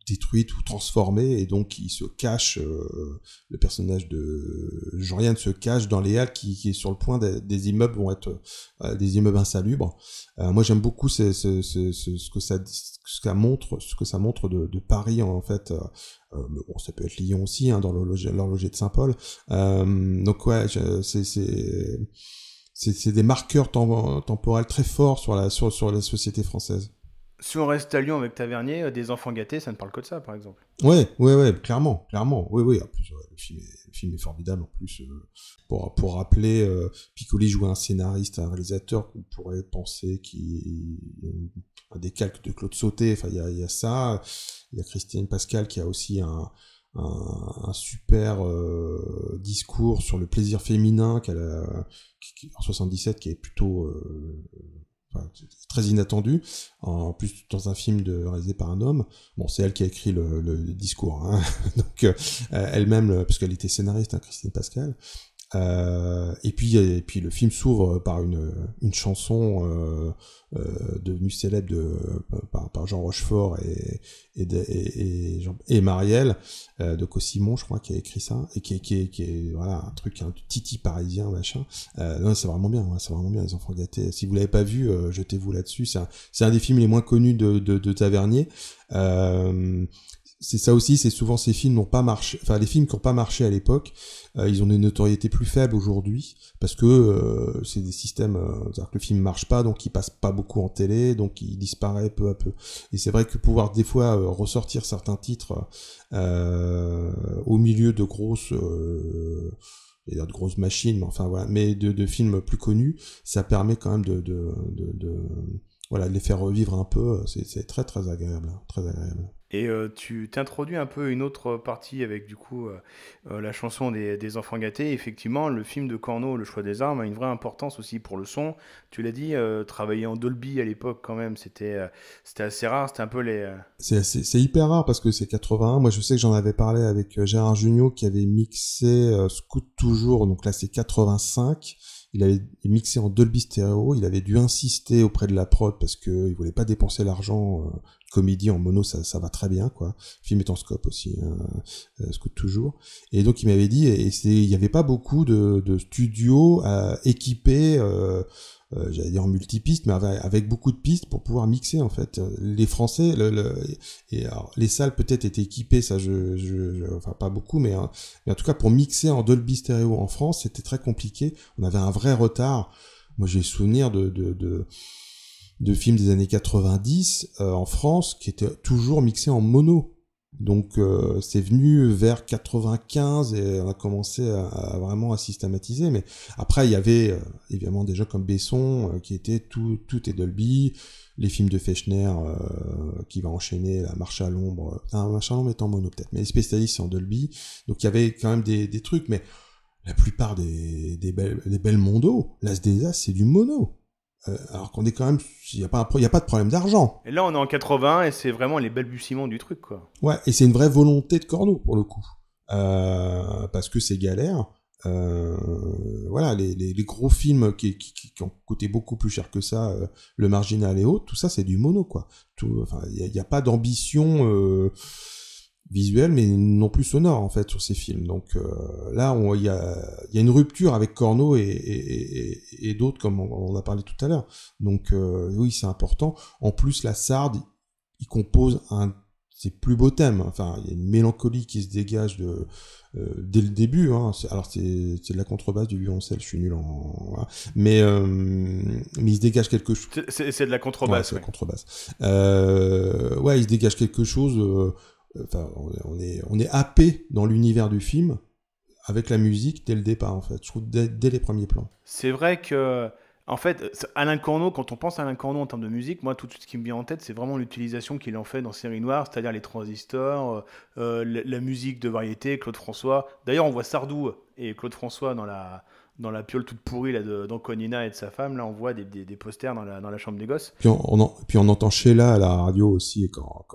détruite ou transformée, et donc il se cache, le personnage de Jean-Yann se cache dans les halles qui est sur le point des immeubles vont être des immeubles insalubres. Moi j'aime beaucoup ce que ça montre de Paris en fait. Bon, ça peut être Lyon aussi, hein, dans l'horloger de Saint-Paul. Donc ouais, c'est des marqueurs temporels très forts sur la société française. Si on reste à Lyon avec Tavernier, des enfants gâtés, ça ne parle que de ça, par exemple. Ouais, clairement, oui. En plus, ouais, le film est formidable. En plus, pour rappeler, Piccoli jouait un scénariste, un réalisateur qu'on pourrait penser qui a des calques de Claude Sautet. Enfin, il y a ça. Il y a Christine Pascal qui a aussi un super discours sur le plaisir féminin en 77 qui est plutôt enfin, très inattendu, en plus dans un film réalisé par un homme. Bon, c'est elle qui a écrit le discours, hein. Donc elle-même, parce qu'elle était scénariste, hein, Christine Pascal. Et puis le film s'ouvre par une chanson devenue célèbre par Jean Rochefort et Marielle de Cossimon, je crois, qui a écrit ça, et qui est voilà un truc, un titi parisien machin. Non, c'est vraiment bien, ouais, c'est vraiment bien, Les Enfants gâtés. Si vous l'avez pas vu, jetez-vous là-dessus. C'est un des films les moins connus de Tavernier. C'est ça aussi, c'est souvent ces films n'ont pas marché, enfin les films qui n'ont pas marché à l'époque, ils ont une notoriété plus faible aujourd'hui parce que c'est des systèmes, c'est-à-dire que le film marche pas, donc il passe pas beaucoup en télé, donc il disparaît peu à peu. Et c'est vrai que pouvoir des fois ressortir certains titres au milieu de grosses de grosses machines, mais enfin voilà, mais de films plus connus, ça permet quand même voilà, de les faire revivre un peu. C'est très très agréable, hein, très agréable. Et tu t'introduis un peu une autre partie avec du coup la chanson des enfants gâtés. Effectivement, le film de Corneau, Le choix des armes, a une vraie importance aussi pour le son. Tu l'as dit, travailler en Dolby à l'époque quand même, c'était assez rare. C'était un peu les... C'est hyper rare parce que c'est 81. Moi, je sais que j'en avais parlé avec Gérard Jugnot qui avait mixé Scoot Toujours. Donc là, c'est 85. Il avait mixé en Dolby Stereo. Il avait dû insister auprès de la prod parce que il voulait pas dépenser l'argent. Comédie en mono, ça va très bien, quoi. Film est en scope aussi, Scoot Toujours. Et donc, il m'avait dit, il y avait pas beaucoup de studios équipés, j'allais dire en multipiste, mais avec beaucoup de pistes pour pouvoir mixer, en fait. Les Français, et alors, les salles peut-être étaient équipées, ça, enfin pas beaucoup, mais en tout cas pour mixer en Dolby Stereo en France, c'était très compliqué. On avait un vrai retard. Moi, j'ai souvenir de films des années 90 en France qui étaient toujours mixés en mono. Donc c'est venu vers 95 et on a commencé à vraiment à systématiser. Mais après il y avait évidemment des jeux comme Besson qui étaient tout est Dolby. Les films de Fechner qui va enchaîner la Marche à l'ombre. Marche à l'ombre est en mono peut-être, mais les spécialistes c'est en Dolby. Donc il y avait quand même des trucs, mais la plupart des belles mondos, l'As des As, c'est du mono. Alors qu'on est quand même, il y a pas de problème d'argent. Et là, on est en 80 et c'est vraiment les balbutiements du truc, quoi. Ouais, et c'est une vraie volonté de Corneau pour le coup, parce que c'est galère. Voilà, les gros films qui ont coûté beaucoup plus cher que ça, Le Marginal et autres, tout ça c'est du mono, quoi. Enfin, il y a pas d'ambition visuel mais non plus sonore en fait sur ces films. Donc là il y a une rupture avec Corneau et d'autres comme on a parlé tout à l'heure. Donc oui, c'est important. En plus la Sarde, il compose ses plus beaux thèmes. Enfin, il y a une mélancolie qui se dégage dès le début, hein. Alors c'est de la contrebasse, du violoncelle, je suis nul voilà. Mais il se dégage quelque chose. C'est de la contrebasse. Ouais, c'est la contrebasse. Ouais, il se dégage quelque chose. Enfin, on est happé dans l'univers du film avec la musique dès le départ, en fait. Je trouve dès les premiers plans. C'est vrai que, en fait, Alain Corneau, quand on pense à Alain Corneau en termes de musique, moi, tout de suite, ce qui me vient en tête, c'est vraiment l'utilisation qu'il en fait dans Série Noire, c'est-à-dire les transistors, la musique de variété, Claude François. D'ailleurs, on voit Sardou et Claude François dans la piole toute pourrie là, d'Anconina et de sa femme. Là, on voit des posters dans la chambre des gosses. Puis on entend Sheila à la radio aussi, quand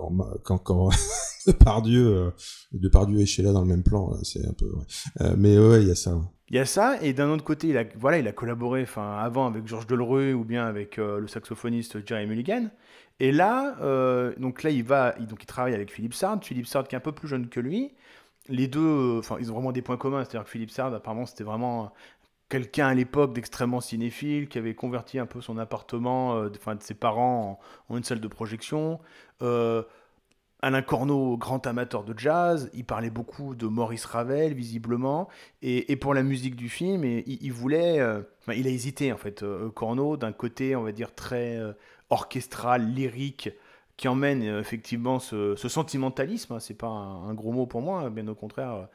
Depardieu et Sheila dans le même plan, c'est un peu... Ouais. Mais ouais, il y a ça. Il y a ça, et d'un autre côté, il a collaboré avant avec Georges Delerue ou bien avec le saxophoniste Jerry Mulligan. Et là, donc là, il travaille avec Philippe Sard qui est un peu plus jeune que lui. Les deux, ils ont vraiment des points communs. C'est-à-dire que Philippe Sard, apparemment, c'était vraiment quelqu'un à l'époque d'extrêmement cinéphile qui avait converti un peu son appartement, de ses parents en une salle de projection. Alain Corneau, grand amateur de jazz, il parlait beaucoup de Maurice Ravel, visiblement, et pour la musique du film, il voulait, enfin, il a hésité en fait, Corneau, d'un côté, on va dire, très orchestral, lyrique, qui emmène effectivement ce sentimentalisme, hein, c'est pas un gros mot pour moi, hein, bien au contraire,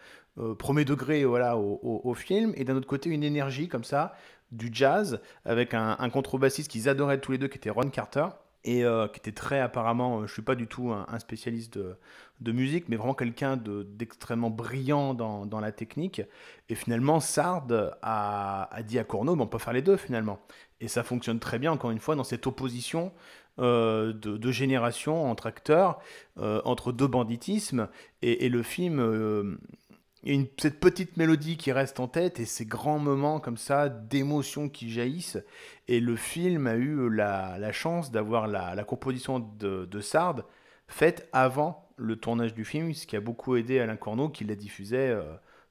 premier degré voilà, au film, et d'un autre côté, une énergie comme ça, du jazz, avec un contrebassiste qu'ils adoraient tous les deux, qui était Ron Carter, et qui était très apparemment, je suis pas du tout un spécialiste de musique, mais vraiment quelqu'un d'extrêmement brillant dans la technique. Et finalement, Sard a dit à Corneau, mais on peut faire les deux finalement. Et ça fonctionne très bien, encore une fois, dans cette opposition de génération entre acteurs, entre deux banditismes, et le film il y a cette petite mélodie qui reste en tête et ces grands moments comme ça d'émotions qui jaillissent. Et le film a eu la chance d'avoir la composition de Sard faite avant le tournage du film, ce qui a beaucoup aidé Alain Corneau qui la diffusait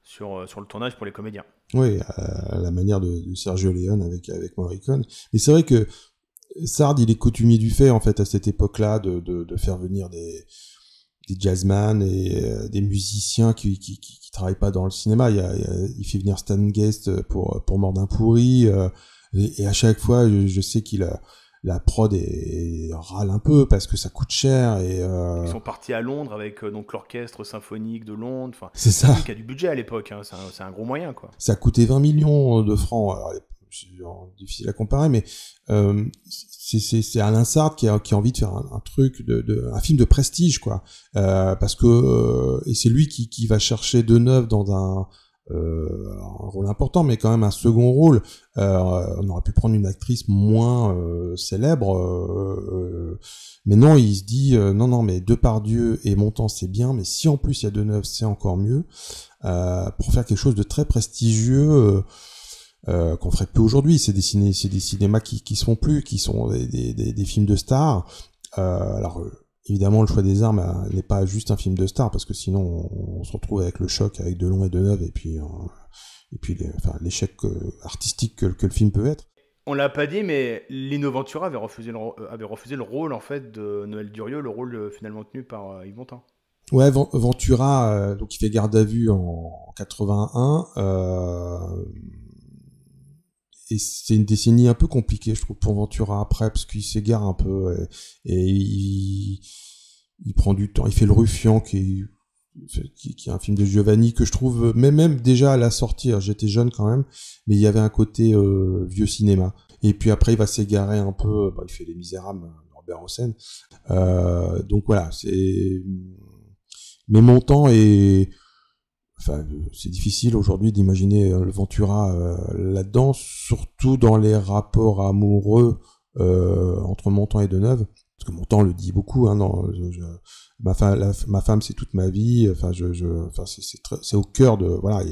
sur le tournage pour les comédiens. Oui, à la manière de Sergio Leone avec Morricone. Mais c'est vrai que Sard, il est coutumier du fait, en fait, à cette époque-là, de faire venir des jazzman et des musiciens qui travaillent pas dans le cinéma. Il fait venir Stan Guest pour Mordin pourri, et à chaque fois, je sais qu'il a la prod râle un peu parce que ça coûte cher et Ils sont partis à Londres avec donc l'orchestre symphonique de Londres. Enfin, c'est ça. qui a du budget à l'époque, hein. C'est un gros moyen, quoi. Ça a coûté 20 millions de francs. Alors, c'est difficile à comparer, mais c'est Alain Sard qui a envie de faire un truc un film de prestige, quoi. Parce que et c'est lui qui va chercher Deneuve dans un rôle important, mais quand même un second rôle. On aurait pu prendre une actrice moins célèbre, mais non, il se dit non, mais Depardieu et Montand c'est bien, mais si en plus il y a Deneuve, c'est encore mieux. Pour faire quelque chose de très prestigieux. Qu'on ferait plus aujourd'hui, c'est des cinémas qui se font plus, qui sont des films de stars. Alors évidemment le choix des armes n'est pas juste un film de stars parce que sinon on se retrouve avec le choc avec Delon et Deneuve et puis l'échec artistique que le film peut être. On l'a pas dit, mais Lino Ventura avait refusé le rôle en fait de Noël Durieux, le rôle finalement tenu par Yves Montand. Ouais, Ventura, donc il fait Garde à vue en 81. Et c'est une décennie un peu compliquée, je trouve, pour Ventura après, parce qu'il s'égare un peu et il prend du temps. Il fait Le Ruffian, qui est un film de Giovanni que je trouve, même déjà à la sortie, alors j'étais jeune quand même, mais il y avait un côté vieux cinéma. Et puis après, il va s'égarer un peu. Il fait Les Misérables, Robert Hossein. Donc voilà, mais mon temps est... Enfin, c'est difficile aujourd'hui d'imaginer le Ventura là-dedans, surtout dans les rapports amoureux entre Montand et Deneuve, parce que Montand le dit beaucoup. Hein, ma femme, c'est toute ma vie. Enfin, c'est au cœur de voilà.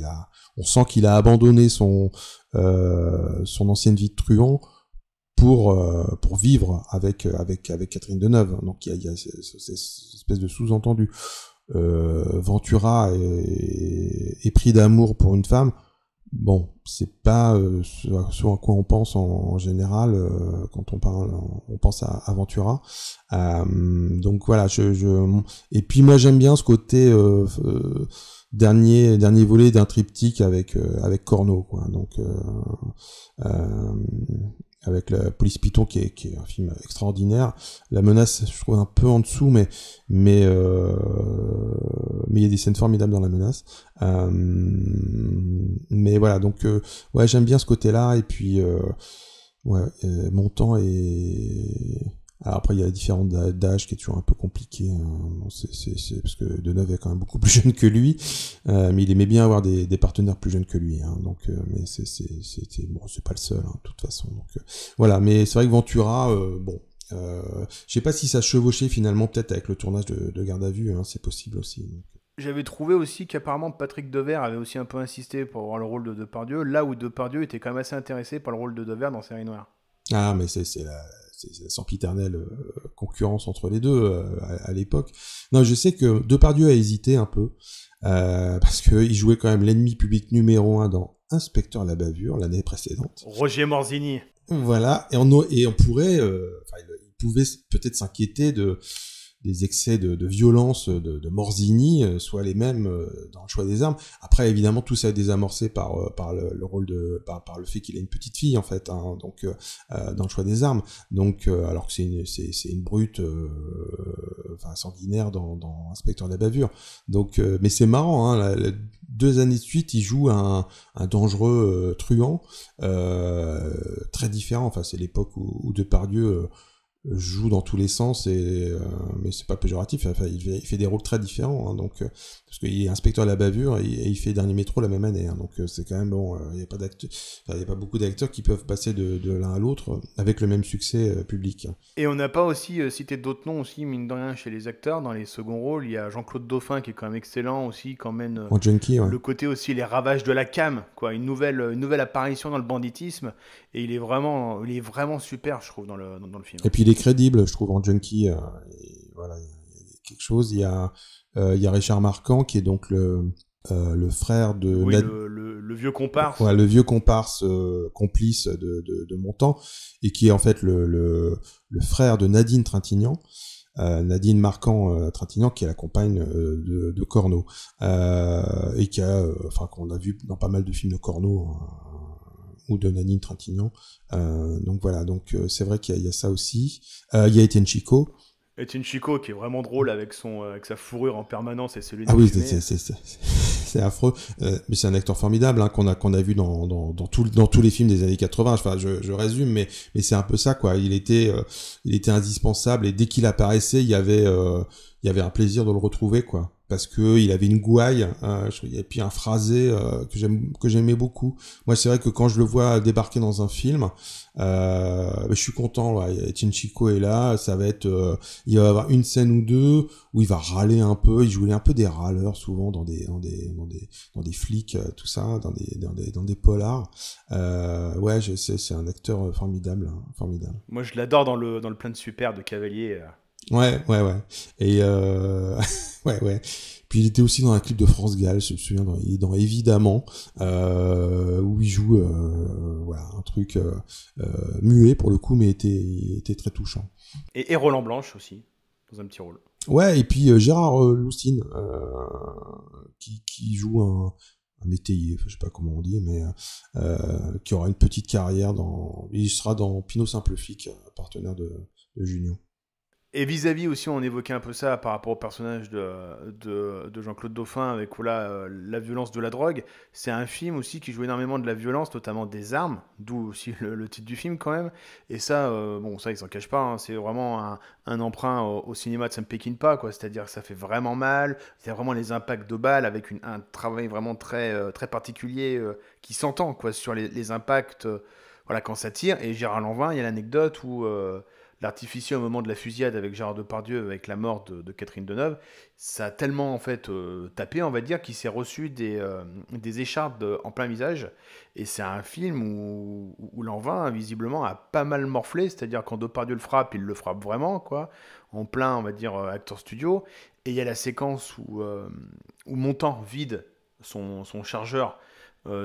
On sent qu'il a abandonné son ancienne vie de truand pour vivre avec Catherine Deneuve. Donc il y a cette espèce de sous-entendu. Ventura est pris d'amour pour une femme. Bon, c'est pas ce à quoi on pense en général quand on pense à Ventura. Donc voilà, et puis moi j'aime bien ce côté dernier volet d'un triptyque avec Corneau, quoi. Donc avec la Police Python qui est un film extraordinaire. La Menace, je trouve un peu en dessous, mais il y a des scènes formidables dans La Menace. Mais voilà, donc ouais, j'aime bien ce côté-là. Et puis Montand et alors après il y a la différence d'âge qui est toujours un peu compliqué, hein. C'est parce que Deneuve est quand même beaucoup plus jeune que lui, mais il aimait bien avoir des partenaires plus jeunes que lui, hein. Donc mais c'était bon, c'est pas le seul, hein, de toute façon. Donc voilà, mais c'est vrai que Ventura, je sais pas si ça chevauchait finalement peut-être avec le tournage de Garde à vue, hein, c'est possible aussi. Donc. J'avais trouvé aussi qu'apparemment Patrick Devers avait aussi un peu insisté pour avoir le rôle de Depardieu, là où Depardieu était quand même assez intéressé par le rôle de Devers dans Série Noire. Ah, mais c'est la sempiternelle concurrence entre les deux à l'époque. Non, je sais que Depardieu a hésité un peu parce que il jouait quand même l'ennemi public numéro 1 dans Inspecteur la bavure l'année précédente. Roger Morzini. Voilà, et on pourrait, il pouvait peut-être s'inquiéter des excès de violence de Morzini soient les mêmes dans le choix des armes. Après, évidemment, tout ça est désamorcé par le rôle par le fait qu'il a une petite fille en fait, hein, donc dans le choix des armes. Donc, alors que c'est une brute, sanguinaire dans Inspecteur de la bavure. Donc, mais c'est marrant, hein, 2 années de suite, il joue un dangereux truand, très différent. Enfin, c'est l'époque où Depardieu joue dans tous les sens, mais c'est pas péjoratif. Enfin, il fait des rôles très différents, hein, donc parce qu'il est inspecteur de la bavure et il fait Dernier Métro la même année, hein, donc c'est quand même bon. Il y a pas beaucoup d'acteurs qui peuvent passer de l'un à l'autre avec le même succès public. Et on n'a pas aussi cité d'autres noms aussi, mine de rien, chez les acteurs. Dans les seconds rôles, il y a Jean-Claude Dauphin qui est quand même excellent aussi, quand même. En Junkie, ouais. Le côté aussi, les ravages de la cam, quoi. Une nouvelle apparition dans le banditisme. Et il est vraiment super, je trouve, dans le film. Et puis il est crédible, je trouve, en Junkie. Voilà, il y a quelque chose. Il y a Richard Marquand qui est donc le frère de oui, le vieux comparse. Ouais, le vieux comparse complice de Montand, et qui est en fait le frère de Nadine Trintignant. Nadine Marquand Trintignant, qui est la compagne de Corneau, et qui qu'on a vu dans pas mal de films de Corneau, ou de Nadine Trintignant. Donc voilà, c'est vrai qu'il y a ça aussi. Il y a Étienne Chicot. Étienne Chicot qui est vraiment drôle avec sa fourrure en permanence et celui de oui, c'est affreux, mais c'est un acteur formidable, hein, qu'on a vu dans tous les films des années 80. Enfin, je résume, mais c'est un peu ça, quoi. Il était indispensable, et dès qu'il apparaissait, il y avait un plaisir de le retrouver, quoi, parce que il avait une gouaille, et puis un phrasé que j'aimais beaucoup. Moi, c'est vrai que quand je le vois débarquer dans un film, je suis content. Ouais, Étienne Chicot est là, ça va être, il va y avoir une scène ou deux où il va râler un peu. Il jouait un peu des râleurs souvent dans des flics, tout ça, dans des polars. Ouais, c'est un acteur formidable, hein, formidable. Moi, je l'adore dans le Plein de Super de Cavalier. Ouais. Et ouais. Puis il était aussi dans un clip de France Gall, je me souviens, il est dans Évidemment, où il joue un truc muet pour le coup, mais était très touchant. Et Roland Blanche aussi, dans un petit rôle. Ouais, et puis Gérard Loussine, qui joue un métayer, je sais pas comment on dit, mais qui aura une petite carrière il sera dans Pinot Simple Flic, partenaire de Junio. Et vis-à-vis aussi, on évoquait un peu ça par rapport au personnage de Jean-Claude Dauphin avec la violence de la drogue. C'est un film aussi qui joue énormément de la violence, notamment des armes, d'où aussi le titre du film quand même. Et ça, ça, il s'en cache pas, hein, c'est vraiment un emprunt au cinéma de Sam Peckinpah, quoi. C'est-à-dire que ça fait vraiment mal, c'est vraiment les impacts de balles avec un travail vraiment très, très particulier qui s'entend, quoi, sur les impacts quand ça tire. Et Gérard Lanvin, il y a l'anecdote où l'artificier au moment de la fusillade avec Gérard Depardieu, avec la mort de Catherine Deneuve, ça a tellement en fait tapé, on va dire, qu'il s'est reçu des échardes en plein visage. Et c'est un film où Lanvin, visiblement, a pas mal morflé, c'est-à-dire quand Depardieu le frappe, il le frappe vraiment, quoi, en plein, on va dire, acteur studio. Et il y a la séquence où Montand vide son chargeur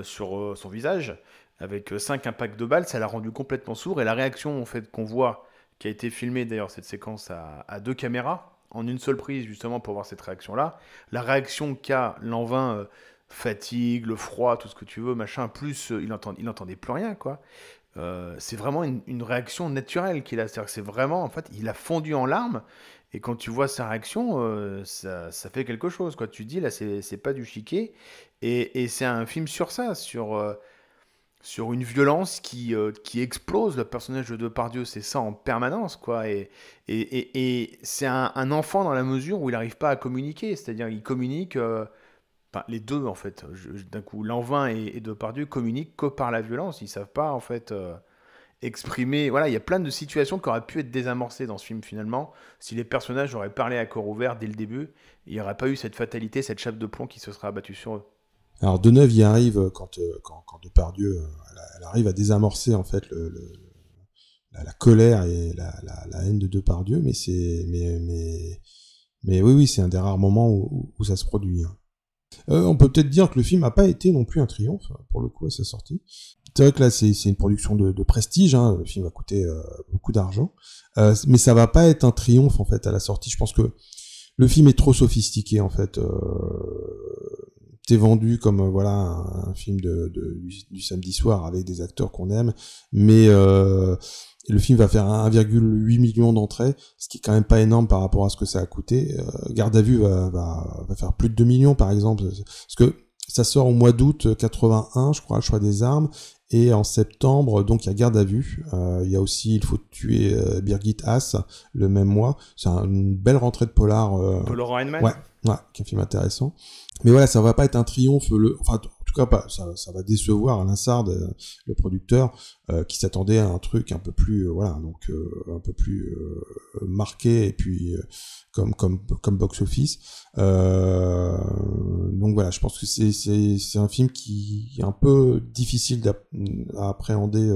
sur son visage, avec 5 impacts de balles, ça l'a rendu complètement sourd. Et la réaction en fait, qu'on voit, qui a été filmée d'ailleurs cette séquence à 2 caméras, en une seule prise justement pour voir cette réaction-là, la réaction qu'a Lanvin, fatigue, le froid, tout ce que tu veux, machin, plus il n'entendait plus rien, quoi. C'est vraiment une réaction naturelle qu'il a, c'est-à-dire que c'est vraiment, en fait, il a fondu en larmes, et quand tu vois sa réaction, ça fait quelque chose, quoi. Tu te dis, là, c'est pas du chiquet, et c'est un film sur ça, sur une violence qui explose. Le personnage de Depardieu, c'est ça en permanence, quoi. Et c'est un enfant dans la mesure où il n'arrive pas à communiquer. C'est-à-dire, il communique... les deux, en fait. D'un coup, Lanvin et Depardieu communiquent que par la violence. Ils ne savent pas, en fait, exprimer... Voilà, il y a plein de situations qui auraient pu être désamorcées dans ce film, finalement. Si les personnages auraient parlé à corps ouvert dès le début, il n'y aurait pas eu cette fatalité, cette chape de plomb qui se serait abattue sur eux. Alors Deneuve y arrive quand Depardieu, elle arrive à désamorcer en fait la colère et la haine de Depardieu, mais oui, c'est un des rares moments où ça se produit. On peut peut-être dire que le film n'a pas été non plus un triomphe pour le coup à sa sortie. c'est vrai que là, c'est une production de prestige, hein. Le film va coûter beaucoup d'argent. Mais ça va pas être un triomphe, en fait, à la sortie. Je pense que le film est trop sophistiqué, en fait. T'es vendu comme voilà un film du samedi soir avec des acteurs qu'on aime, mais le film va faire 1,8 million d'entrées, ce qui est quand même pas énorme par rapport à ce que ça a coûté. Garde à vue va faire plus de 2 millions par exemple, parce que ça sort au mois d'août 81, je crois, le choix des armes, et en septembre, donc il y a Garde à vue. Il y a aussi Il faut tuer Birgit Haas le même mois. C'est une belle rentrée de polar. Laurent Heinemann. Ouais, qui est un film intéressant. Mais voilà, ça va pas être un triomphe. Enfin, en tout cas, pas. Ça va décevoir Alain Sard, le producteur, qui s'attendait à un truc un peu plus, donc un peu plus marqué et puis comme box office. Donc voilà, je pense que c'est un film qui est un peu difficile à appréhender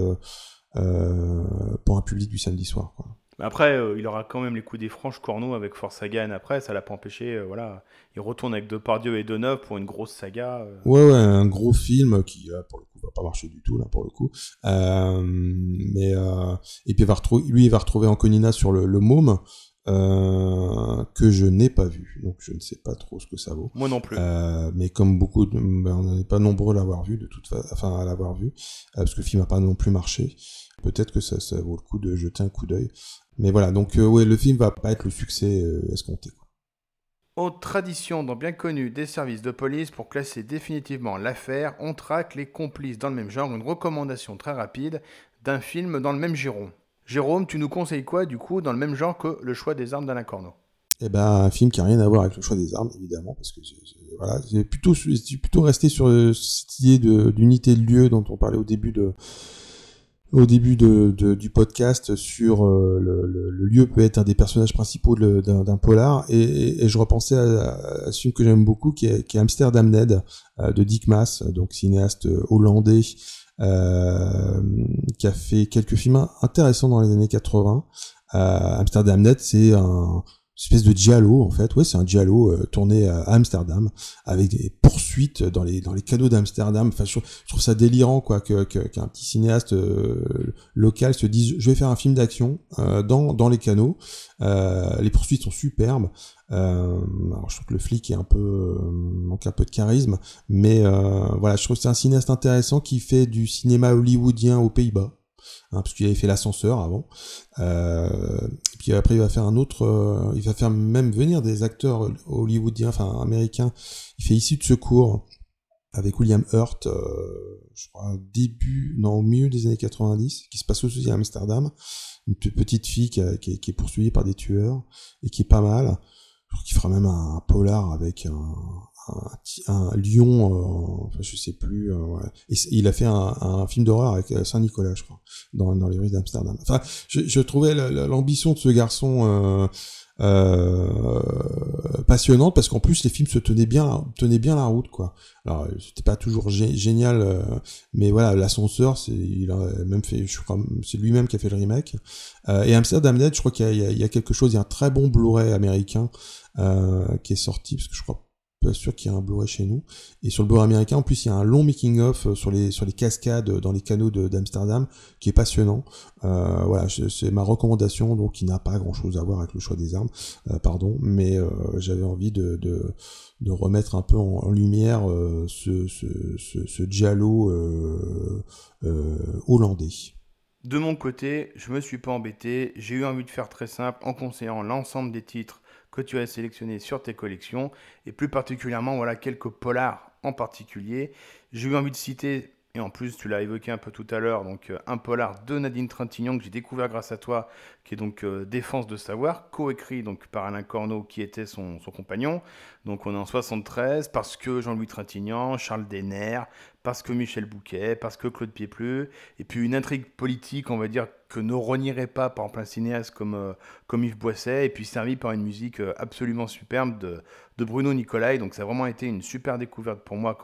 pour un public du samedi soir, quoi. Après, il aura quand même les coups des franches corneaux avec Force Sagan après, ça l'a pas empêché, il retourne avec Depardieu et Deneuve pour une grosse saga. Ouais, un gros film qui, là, pour le coup, va pas marcher du tout, là, pour le coup. Et puis il va retrouver Anconina sur le Môme, que je n'ai pas vu, donc je ne sais pas trop ce que ça vaut. Moi non plus. Mais comme beaucoup, on n'est pas nombreux à l'avoir vu, à l'avoir vu, parce que le film n'a pas non plus marché. Peut-être que ça vaut le coup de jeter un coup d'œil. Mais voilà, donc le film va pas être le succès escompté, quoi. Autre tradition dans Bien connu des services de police pour classer définitivement l'affaire, on traque les complices dans le même genre, une recommandation très rapide d'un film dans le même giron. Jérôme, tu nous conseilles quoi du coup dans le même genre que Le choix des armes d'Alain Corneau? Eh ben, un film qui a rien à voir avec Le choix des armes, évidemment, parce que j'ai plutôt resté sur cette idée d'unité de lieu dont on parlait au début du podcast sur le lieu peut être un des personnages principaux d'un polar, et je repensais à ce film que j'aime beaucoup qui est Amsterdam-Ned de Dick Maas, donc cinéaste hollandais, qui a fait quelques films intéressants dans les années 80. Amsterdam-Ned, c'est une espèce de giallo, en fait. Ouais, c'est un giallo tourné à Amsterdam, avec des poursuites dans les canaux d'Amsterdam. Enfin, je trouve ça délirant, quoi, qu'un petit cinéaste local se dise, je vais faire un film d'action dans les canaux. Les poursuites sont superbes. Alors je trouve que le flic est manque un peu de charisme, mais voilà, je trouve que c'est un cinéaste intéressant qui fait du cinéma hollywoodien aux Pays-Bas. Parce qu'il avait fait L'Ascenseur avant. Et puis après, il va faire même venir des acteurs hollywoodiens, enfin américains. Il fait Issue de secours avec William Hurt, je crois au milieu des années 90, qui se passe aussi à Amsterdam. Une petite fille qui est poursuivie par des tueurs et qui est pas mal. Je crois qu'il fera même un polar avec un lion, enfin je sais plus, ouais. Et il a fait un film d'horreur avec Saint-Nicolas, je crois, dans les rues d'Amsterdam. Enfin, je trouvais l'ambition de ce garçon passionnante, parce qu'en plus les films tenaient bien la route, quoi. Alors c'était pas toujours génial, mais voilà, L'Ascenseur, il a même fait, je crois, c'est lui-même qui a fait le remake. Et Amsterdam-Ned, je crois qu'il y a quelque chose, il y a un très bon Blu-ray américain qui est sorti, parce que je crois pas sûr qu'il y ait un Blu-ray chez nous. Et sur le Blu-ray américain, en plus, il y a un long making-of sur les cascades dans les canaux d'Amsterdam, qui est passionnant. Voilà, c'est ma recommandation, donc qui n'a pas grand-chose à voir avec Le choix des armes, mais j'avais envie de remettre un peu en lumière ce giallo hollandais. De mon côté, je me suis pas embêté, j'ai eu envie de faire très simple en conseillant l'ensemble des titres que tu as sélectionnés sur tes collections, et plus particulièrement quelques polars en particulier. J'ai eu envie de citer, et en plus tu l'as évoqué un peu tout à l'heure, donc un polar de Nadine Trintignant que j'ai découvert grâce à toi, qui est donc Défense de savoir, coécrit donc par Alain Corneau qui était son compagnon. Donc on est en 73, parce que Jean-Louis Trintignant, Charles Denner, parce que Michel Bouquet, parce que Claude Pieplu, et puis une intrigue politique, on va dire, que ne renierait pas par exemple un cinéaste comme Yves Boisset, et puis servi par une musique absolument superbe de Bruno Nicolai. Donc ça a vraiment été une super découverte pour moi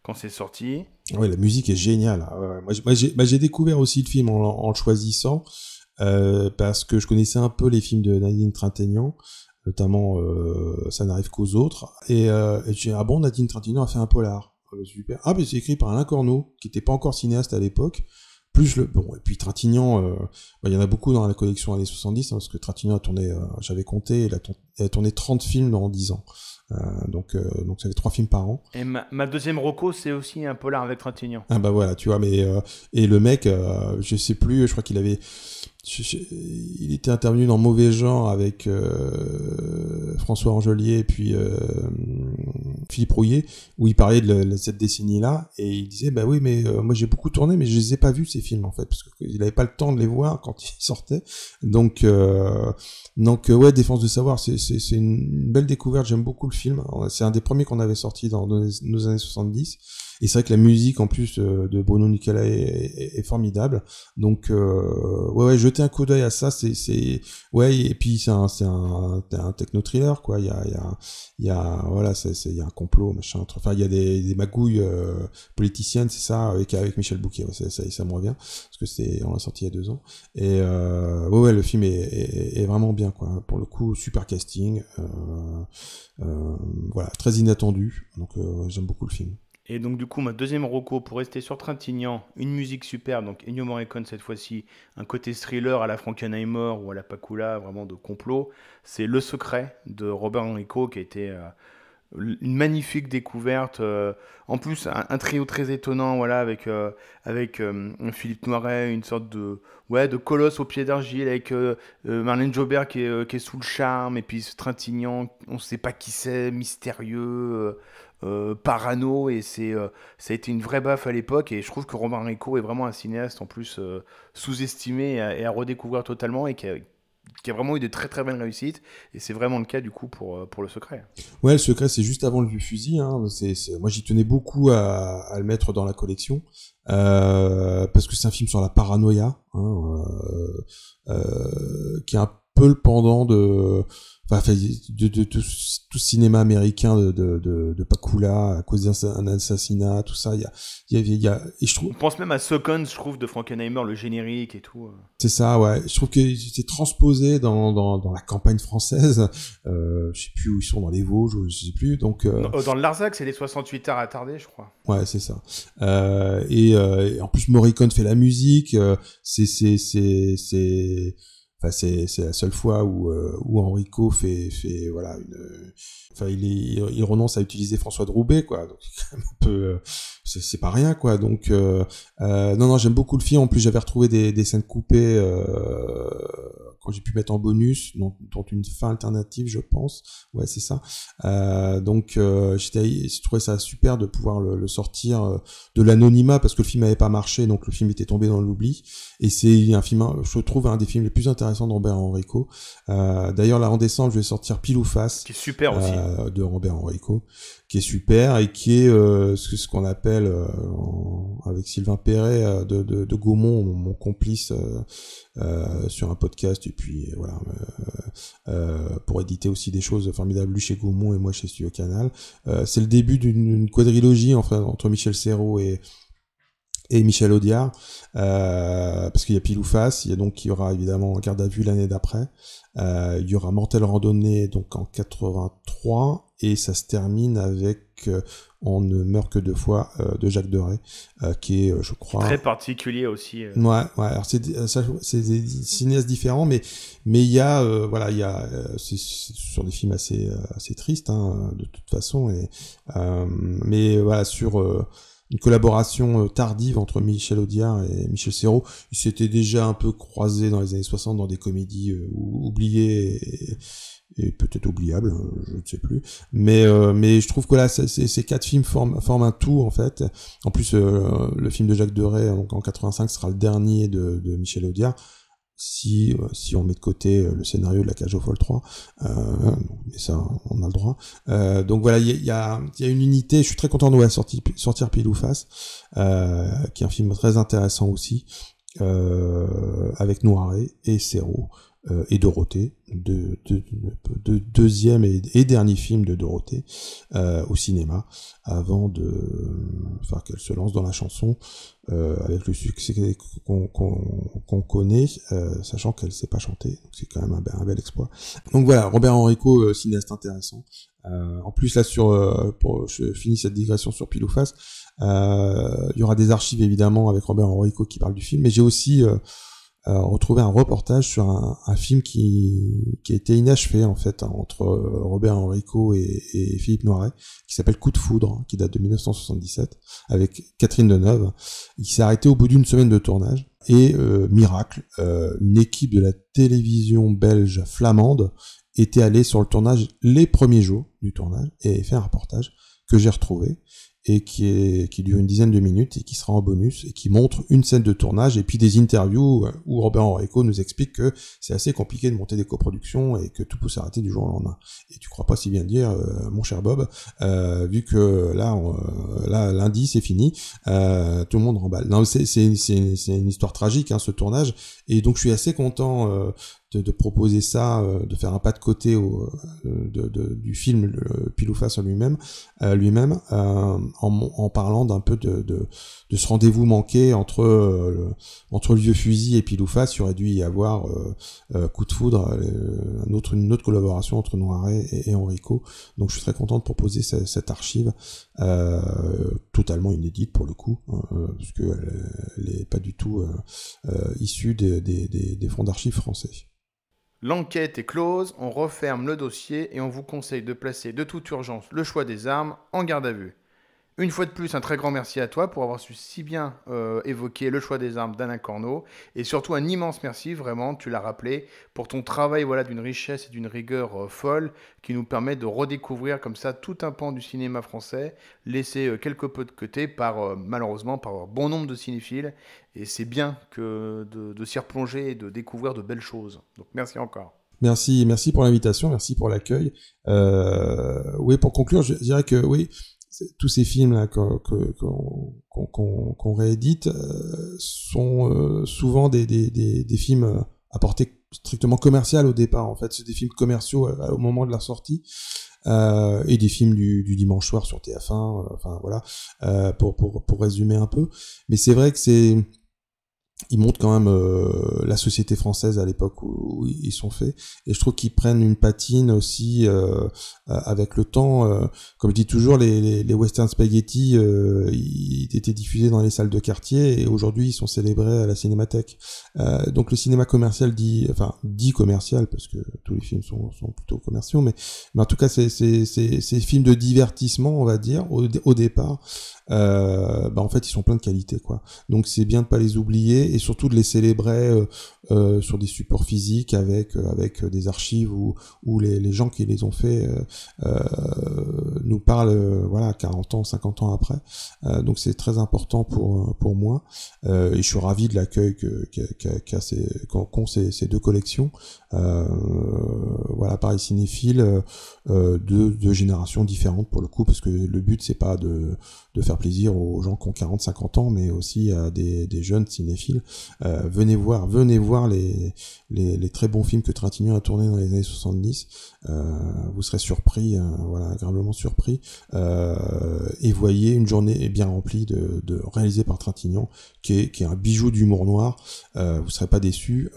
quand c'est sorti. Ouais, la musique est géniale. Moi, j'ai découvert aussi le film en le choisissant, parce que je connaissais un peu les films de Nadine Trintignant, notamment Ça n'arrive qu'aux autres, et j'ai dit, ah bon, Nadine Trintignant a fait un polar. Super. Ah, mais c'est écrit par Alain Corneau, qui était pas encore cinéaste à l'époque. Plus bon, et puis Trintignant, il y en a beaucoup dans la collection années 70, parce que Trintignant a tourné, j'avais compté, il a tourné 30 films dans 10 ans. Donc ça fait 3 films par an. Et ma deuxième reco, c'est aussi un polar avec Trintignant. Ah bah voilà, tu vois, mais et le mec, je sais plus, je crois qu'il avait, il était intervenu dans Mauvais Genre avec François Angelier et puis Philippe Rouillet, où il parlait de cette décennie-là, et il disait bah oui, mais moi j'ai beaucoup tourné, mais je les ai pas vus ces films en fait, parce qu'il avait pas le temps de les voir quand ils sortaient. Donc ouais, Défense de savoir, c'est une belle découverte. J'aime beaucoup le film. C'est un des premiers qu'on avait sorti dans nos années 70. Et c'est vrai que la musique en plus de Bruno Nicolas est formidable. Donc ouais, jeter un coup d'œil à ça, c'est ouais, et puis c'est un techno thriller quoi. Il y a voilà, il y a un complot machin. Enfin il y a des magouilles politiciennes, c'est ça, avec Michel Bouquet. Ouais, ça me revient parce que on l'a sorti il y a 2 ans. Et ouais, le film est vraiment bien quoi. Pour le coup, super casting. Voilà, très inattendu. Donc j'aime beaucoup le film. Et donc, du coup, ma deuxième reco, pour rester sur Trintignant, une musique super, donc Ennio Morricone cette fois-ci, un côté thriller à la Frankenheimer ou à la Pakula, vraiment de complot, c'est Le Secret de Robert Enrico, qui a été une magnifique découverte. En plus, un trio très étonnant, voilà, avec Philippe Noiret, une sorte de colosse au pied d'argile, avec Marlène Jobert qui est sous le charme, et puis ce Trintignant, on ne sait pas qui c'est, mystérieux. Parano, et ça a été une vraie baffe à l'époque, et je trouve que Robert Enrico est vraiment un cinéaste en plus sous-estimé et à redécouvrir totalement, et qui a vraiment eu de très très belles réussites, et c'est vraiment le cas du coup pour Le Secret. Ouais, Le Secret, c'est juste avant Le Vieux Fusil. Hein. Moi, j'y tenais beaucoup à le mettre dans la collection, parce que c'est un film sur la paranoïa, hein, qui est un peu le pendant de tout cinéma américain de Pakula à cause d'un assassinat, tout ça. Il y a et je trouve. On pense même à Seconds, je trouve, de Frankenheimer, le générique et tout. C'est ça, ouais. Je trouve que c'est transposé dans la campagne française. Je sais plus où ils sont, dans les Vosges, je sais plus. Donc dans le Larzac, c'est les 68 heures attardées, je crois. Ouais, c'est ça. Et en plus, Morricone fait la musique. Enfin, c'est la seule fois où Enrico fait voilà enfin il renonce à utiliser François Droubet quoi, donc c'est quand même un peu c'est pas rien quoi. Donc non, j'aime beaucoup le film. En plus, j'avais retrouvé des scènes coupées quand j'ai pu mettre en bonus, dont une fin alternative, je pense. Ouais, c'est ça. Donc j'ai trouvé ça super de pouvoir le sortir de l'anonymat, parce que le film n'avait pas marché, donc le film était tombé dans l'oubli. Et c'est un film, je trouve, un des films les plus intéressants de Robert Enrico. D'ailleurs, là, en décembre, je vais sortir Pile ou Face, qui est super aussi, de Robert Enrico, qui est super, et qui est ce qu'on appelle avec Sylvain Perret de Gaumont, mon complice sur un podcast, et puis voilà, pour éditer aussi des choses formidables, lui chez Gaumont et moi chez Studio Canal. C'est le début d'une quadrilogie entre Michel Serrault et Michel Audiard, parce qu'il y a Pile ou Face, il y aura évidemment Garde à vue l'année d'après, il y aura Mortelle Randonnée donc en 83, et ça se termine avec On ne meurt que 2 fois de Jacques Deray, qui est, je crois, très particulier aussi. Ouais. Alors c'est des cinéastes différents, mais il y a voilà, il y a c'est sur des films assez tristes, hein, de toute façon, et mais voilà, sur une collaboration tardive entre Michel Audiard et Michel Serrault. Ils s'étaient déjà un peu croisés dans les années 60 dans des comédies oubliées et peut-être oubliables, je ne sais plus. Mais je trouve que là, ces 4 films forment un tout, en fait. En plus, le film de Jacques Deray, donc en 85, sera le dernier de Michel Audiard, si on met de côté le scénario de La Cage aux Folles 3, mais ça, on a le droit. Donc voilà, il y a une unité. Je suis très content de sortir Pile ou Face, qui est un film très intéressant aussi, avec Noiret et Serrault. et Dorothée, deuxième et dernier film de Dorothée au cinéma, avant qu'elle se lance dans la chanson avec le succès qu'on connaît, sachant qu'elle sait pas chanter, donc c'est quand même un bel exploit. Donc voilà, Robert Enrico, cinéaste intéressant. En plus là je finis cette digression sur Pile ou Face. Il y aura des archives évidemment avec Robert Enrico qui parle du film, mais j'ai aussi retrouvé un reportage sur un film qui a été inachevé en fait entre Robert Enrico et Philippe Noiret, qui s'appelle Coup de foudre, qui date de 1977, avec Catherine Deneuve. Il s'est arrêté au bout d'une semaine de tournage. Et miracle, une équipe de la télévision belge flamande était allée sur le tournage les premiers jours du tournage et fait un reportage que j'ai retrouvé et qui dure une dizaine de minutes et qui sera en bonus et qui montre une scène de tournage et puis des interviews où Robert Enrico nous explique que c'est assez compliqué de monter des coproductions et que tout peut s'arrêter du jour au lendemain. Et tu crois pas si bien dire, mon cher Bob, vu que là lundi c'est fini, tout le monde remballe. Non, c'est une histoire tragique ce tournage, et donc je suis assez content de proposer ça, de faire un pas de côté du film Pile ou Face lui-même, en parlant d'un peu de ce rendez-vous manqué entre le vieux fusil et Pile ou Face. Il aurait dû y avoir Coup de foudre, une autre collaboration entre Noiret et Enrico. Donc je suis très content de proposer cette archive totalement inédite pour le coup, parce qu'elle est pas du tout issue des fonds d'archives français. L'enquête est close, on referme le dossier et on vous conseille de placer de toute urgence le choix des armes en garde à vue. Une fois de plus, un très grand merci à toi pour avoir su si bien évoquer le choix des armes d'Alain Corneau, et surtout un immense merci, vraiment, tu l'as rappelé, pour ton travail d'une richesse et d'une rigueur folle qui nous permet de redécouvrir comme ça tout un pan du cinéma français, laissé quelque peu de côté malheureusement par bon nombre de cinéphiles, et c'est bien de s'y replonger et de découvrir de belles choses. Donc merci encore. Merci pour l'invitation, merci pour l'accueil. Oui, pour conclure, je dirais que oui, tous ces films là qu'on réédite sont souvent des films à portée strictement commerciale au départ. En fait, c'est des films commerciaux au moment de la sortie, et des films du dimanche soir sur TF1. Enfin voilà, pour résumer un peu. Mais c'est vrai que ils montrent quand même la société française à l'époque où ils sont faits, et je trouve qu'ils prennent une patine aussi avec le temps. Comme je dis toujours, les western spaghetti ils étaient diffusés dans les salles de quartier, et aujourd'hui ils sont célébrés à la Cinémathèque. Donc le cinéma commercial dit commercial, parce que tous les films sont plutôt commerciaux, mais en tout cas ces films de divertissement, on va dire, au départ, en fait ils sont pleins de qualité, quoi. Donc c'est bien de pas les oublier, et surtout de les célébrer sur des supports physiques avec des archives où les gens qui les ont fait nous parlent 40 ans, 50 ans après. Donc c'est très important pour moi, et je suis ravi de l'accueil qu'ont ces deux collections. Pareil, cinéphile, deux générations différentes pour le coup, parce que le but c'est pas de faire plaisir aux gens qui ont 40-50 ans, mais aussi à des jeunes cinéphiles. Venez voir les très bons films que Trintignant a tournés dans les années 70. Vous serez surpris, agréablement surpris, et voyez une journée bien remplie réalisée par Trintignant, qui est un bijou d'humour noir. Vous serez pas déçus.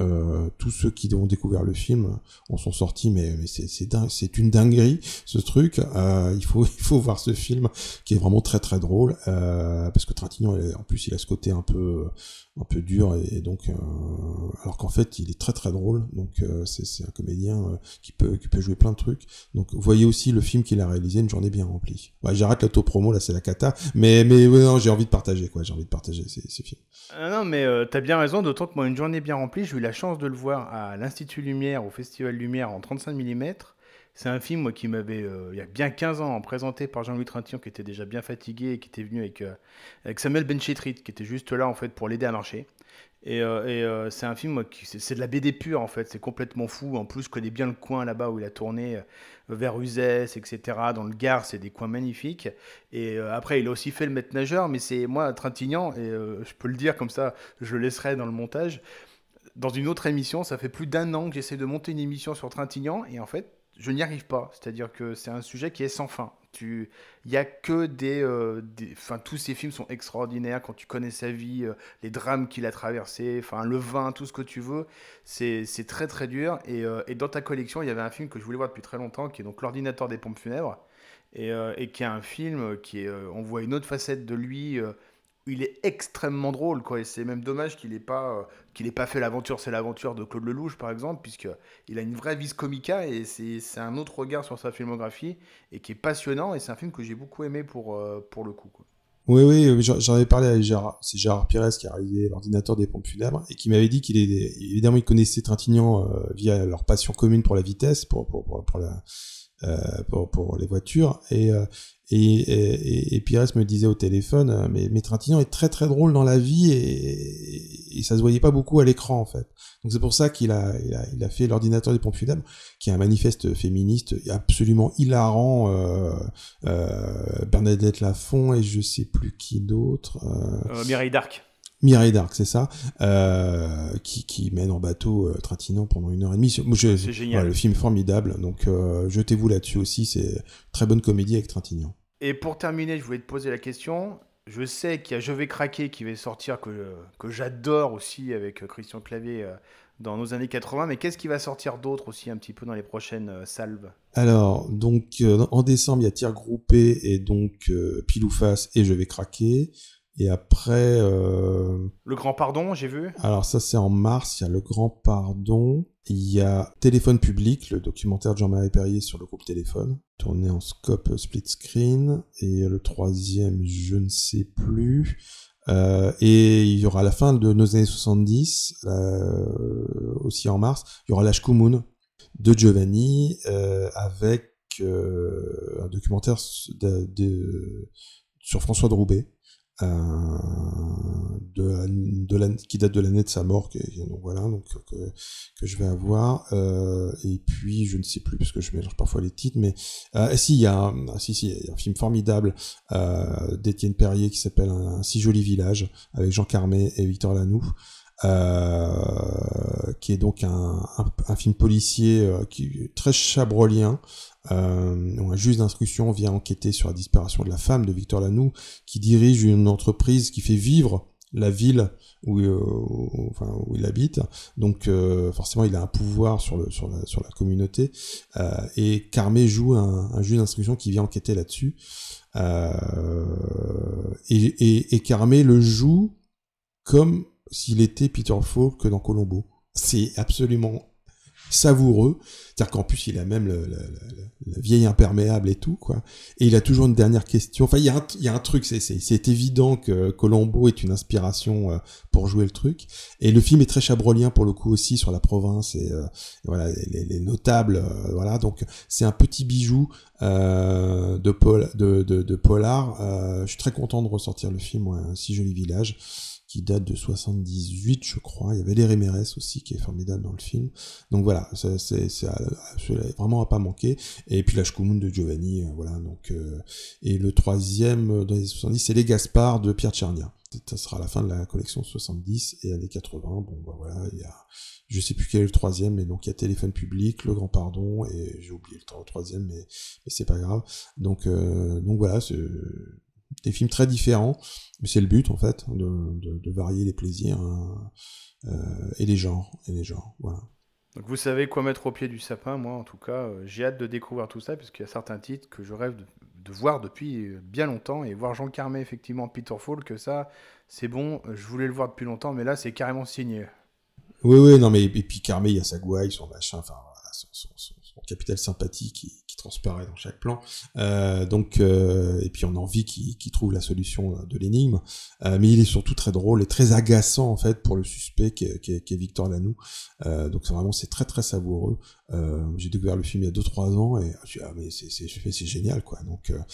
Tous ceux qui ont découvert le film en sont sortis, mais c'est une dinguerie ce truc. Il faut voir ce film qui est vraiment très très drôle, parce que Trintignant, en plus, il a ce côté un peu dur, et donc alors qu'en fait il est très très drôle. Donc c'est un comédien qui peut jouer plein de trucs. Donc voyez aussi le film qu'il a réalisé, Une journée bien remplie. J'arrête l'autopromo, là c'est la cata, mais non, j'ai envie de partager ces films. Non, mais t'as bien raison, d'autant que moi, Une journée bien remplie, j'ai eu la chance de le voir à l'Institut Lumière, au Festival Lumière en 35 mm. C'est un film moi, qui m'avait, il y a bien 15 ans, présenté par Jean-Louis Trintignant, qui était déjà bien fatigué et qui était venu avec Samuel Benchetrit, qui était juste là en fait pour l'aider à marcher. C'est un film, moi, c'est de la BD pure en fait, c'est complètement fou. En plus, je connais bien le coin là-bas où il a tourné, vers Uzès, etc. Dans le Gard, c'est des coins magnifiques. Et après, il a aussi fait Le Maître Nageur, mais c'est moi, Trintignant, et je peux le dire comme ça, je le laisserai dans le montage. dans une autre émission, ça fait plus d'1 an que j'essaie de monter une émission sur Trintignant et en fait, je n'y arrive pas. C'est-à-dire que c'est un sujet qui est sans fin. Il y a que enfin, tous ces films sont extraordinaires quand tu connais sa vie, les drames qu'il a traversés, enfin, le vin, tout ce que tu veux. C'est très très dur. Et dans ta collection, il y avait un film que je voulais voir depuis très longtemps, qui est donc L'Ordinateur des pompes funèbres, et qui est un film on voit une autre facette de lui. Il est extrêmement drôle, quoi. Et c'est même dommage qu'il ait pas fait L'aventure, c'est l'aventure de Claude Lelouch, par exemple, puisque il a une vraie vis comica et c'est un autre regard sur sa filmographie et qui est passionnant. Et c'est un film que j'ai beaucoup aimé pour le coup, quoi. Oui, oui, j'en avais parlé avec Gérard, c'est Gérard Pires qui a réalisé L'Ordinateur des pompes funèbres et qui m'avait dit évidemment, il connaissait Trintignant via leur passion commune pour la vitesse, pour les voitures et Pires me disait au téléphone mais Trintignant est très très drôle dans la vie et ça se voyait pas beaucoup à l'écran en fait. Donc c'est pour ça qu'il a fait L'Ordinateur des pompes funèbres, qui est un manifeste féministe absolument hilarant. Bernadette Lafont et je sais plus qui d'autre. Mireille Darc. Mireille Darc, c'est ça, qui mène en bateau Trintignant pendant 1h30. C'est génial. Voilà, le film formidable, donc jetez-vous là-dessus aussi, c'est très bonne comédie avec Trintignant. Et pour terminer, je voulais te poser la question. Je sais qu'il y a Je vais craquer qui va sortir, que j'adore aussi avec Christian Clavier dans nos années 80, mais qu'est-ce qui va sortir d'autre aussi un petit peu dans les prochaines salves? Alors, donc, en décembre, il y a Tir groupé et donc Pile ou Face et Je vais craquer. Et après... Le Grand Pardon, j'ai vu. Alors ça, c'est en mars, il y a Le Grand Pardon. Il y a Téléphone public, le documentaire de Jean-Marie Perrier sur le groupe Téléphone, tourné en scope split screen. Et le troisième, je ne sais plus. Et il y aura la fin de nos années 70, aussi en mars. Il y aura L'Ashko Moon de Giovanni, avec un documentaire sur François de Roubaix. Qui date de l'année de sa mort, donc voilà, donc que je vais avoir, et puis je ne sais plus parce que je mélange parfois les titres, mais si il y a un film formidable d'Étienne Perrier qui s'appelle Un si joli village avec Jean Carmet et Victor Lanoux. Qui est donc un film policier qui est très chabrolien, où un juge d'instruction vient enquêter sur la disparition de la femme de Victor Lanoux, qui dirige une entreprise qui fait vivre la ville où il habite. Donc forcément, il a un pouvoir sur la communauté. Et Carmet joue un juge d'instruction qui vient enquêter là-dessus. Et Carmet le joue comme s'il était Peter Falk dans Columbo. C'est absolument savoureux. C'est-à-dire qu'en plus, il a même la vieille imperméable et tout, quoi. Et il a toujours une dernière question. Enfin, il y a un truc, c'est évident que Columbo est une inspiration pour jouer le truc. Et le film est très chabrolien, pour le coup, aussi, sur la province et voilà, les notables, voilà. Donc, c'est un petit bijou de polar. Je suis très content de ressortir le film, ouais, Un si joli village, qui date de 78, je crois. Il y avait les Mérès aussi, qui est formidable dans le film. Donc voilà, c'est vraiment à pas manquer. Et puis L'Ashko Moon de Giovanni, voilà. Donc et le troisième dans les 70, c'est Les Gaspard de Pierre Tchernia. Ça sera à la fin de la collection 70 et années 80. Bon, bah voilà, il y a, je sais plus quel est le troisième, mais donc il y a Téléphone public, Le Grand Pardon, et j'ai oublié le troisième, mais c'est pas grave. Donc voilà, c'est des films très différents, mais c'est le but en fait, de varier les plaisirs et les genres, voilà. Donc vous savez quoi mettre au pied du sapin. Moi, en tout cas, j'ai hâte de découvrir tout ça, parce qu'il y a certains titres que je rêve de voir depuis bien longtemps, et voir Jean Carmet, effectivement, Peter Falk, que ça, c'est bon, je voulais le voir depuis longtemps, mais là, c'est carrément signé. Oui, non, mais et puis Carmet, il y a sa gouaille, son machin, enfin voilà, son capital sympathie qui transparaît dans chaque plan. Et puis on a envie qu'il trouve la solution de l'énigme. Mais il est surtout très drôle et très agaçant en fait pour le suspect qui est Victor Lanoux. Donc c'est très très savoureux. J'ai découvert le film il y a 2-3 ans et mais c'est génial quoi. Donc il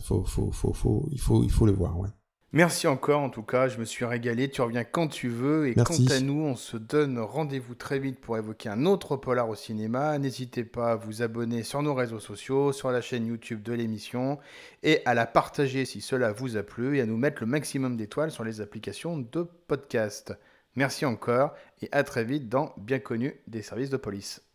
faut le voir, ouais. Merci encore, en tout cas, je me suis régalé. Tu reviens quand tu veux. Et Merci. quant à nous, on se donne rendez-vous très vite pour évoquer un autre polar au cinéma. N'hésitez pas à vous abonner sur nos réseaux sociaux, sur la chaîne YouTube de l'émission, et à la partager si cela vous a plu, et à nous mettre le maximum d'étoiles sur les applications de podcast. Merci encore et à très vite dans Bien connu des services de police.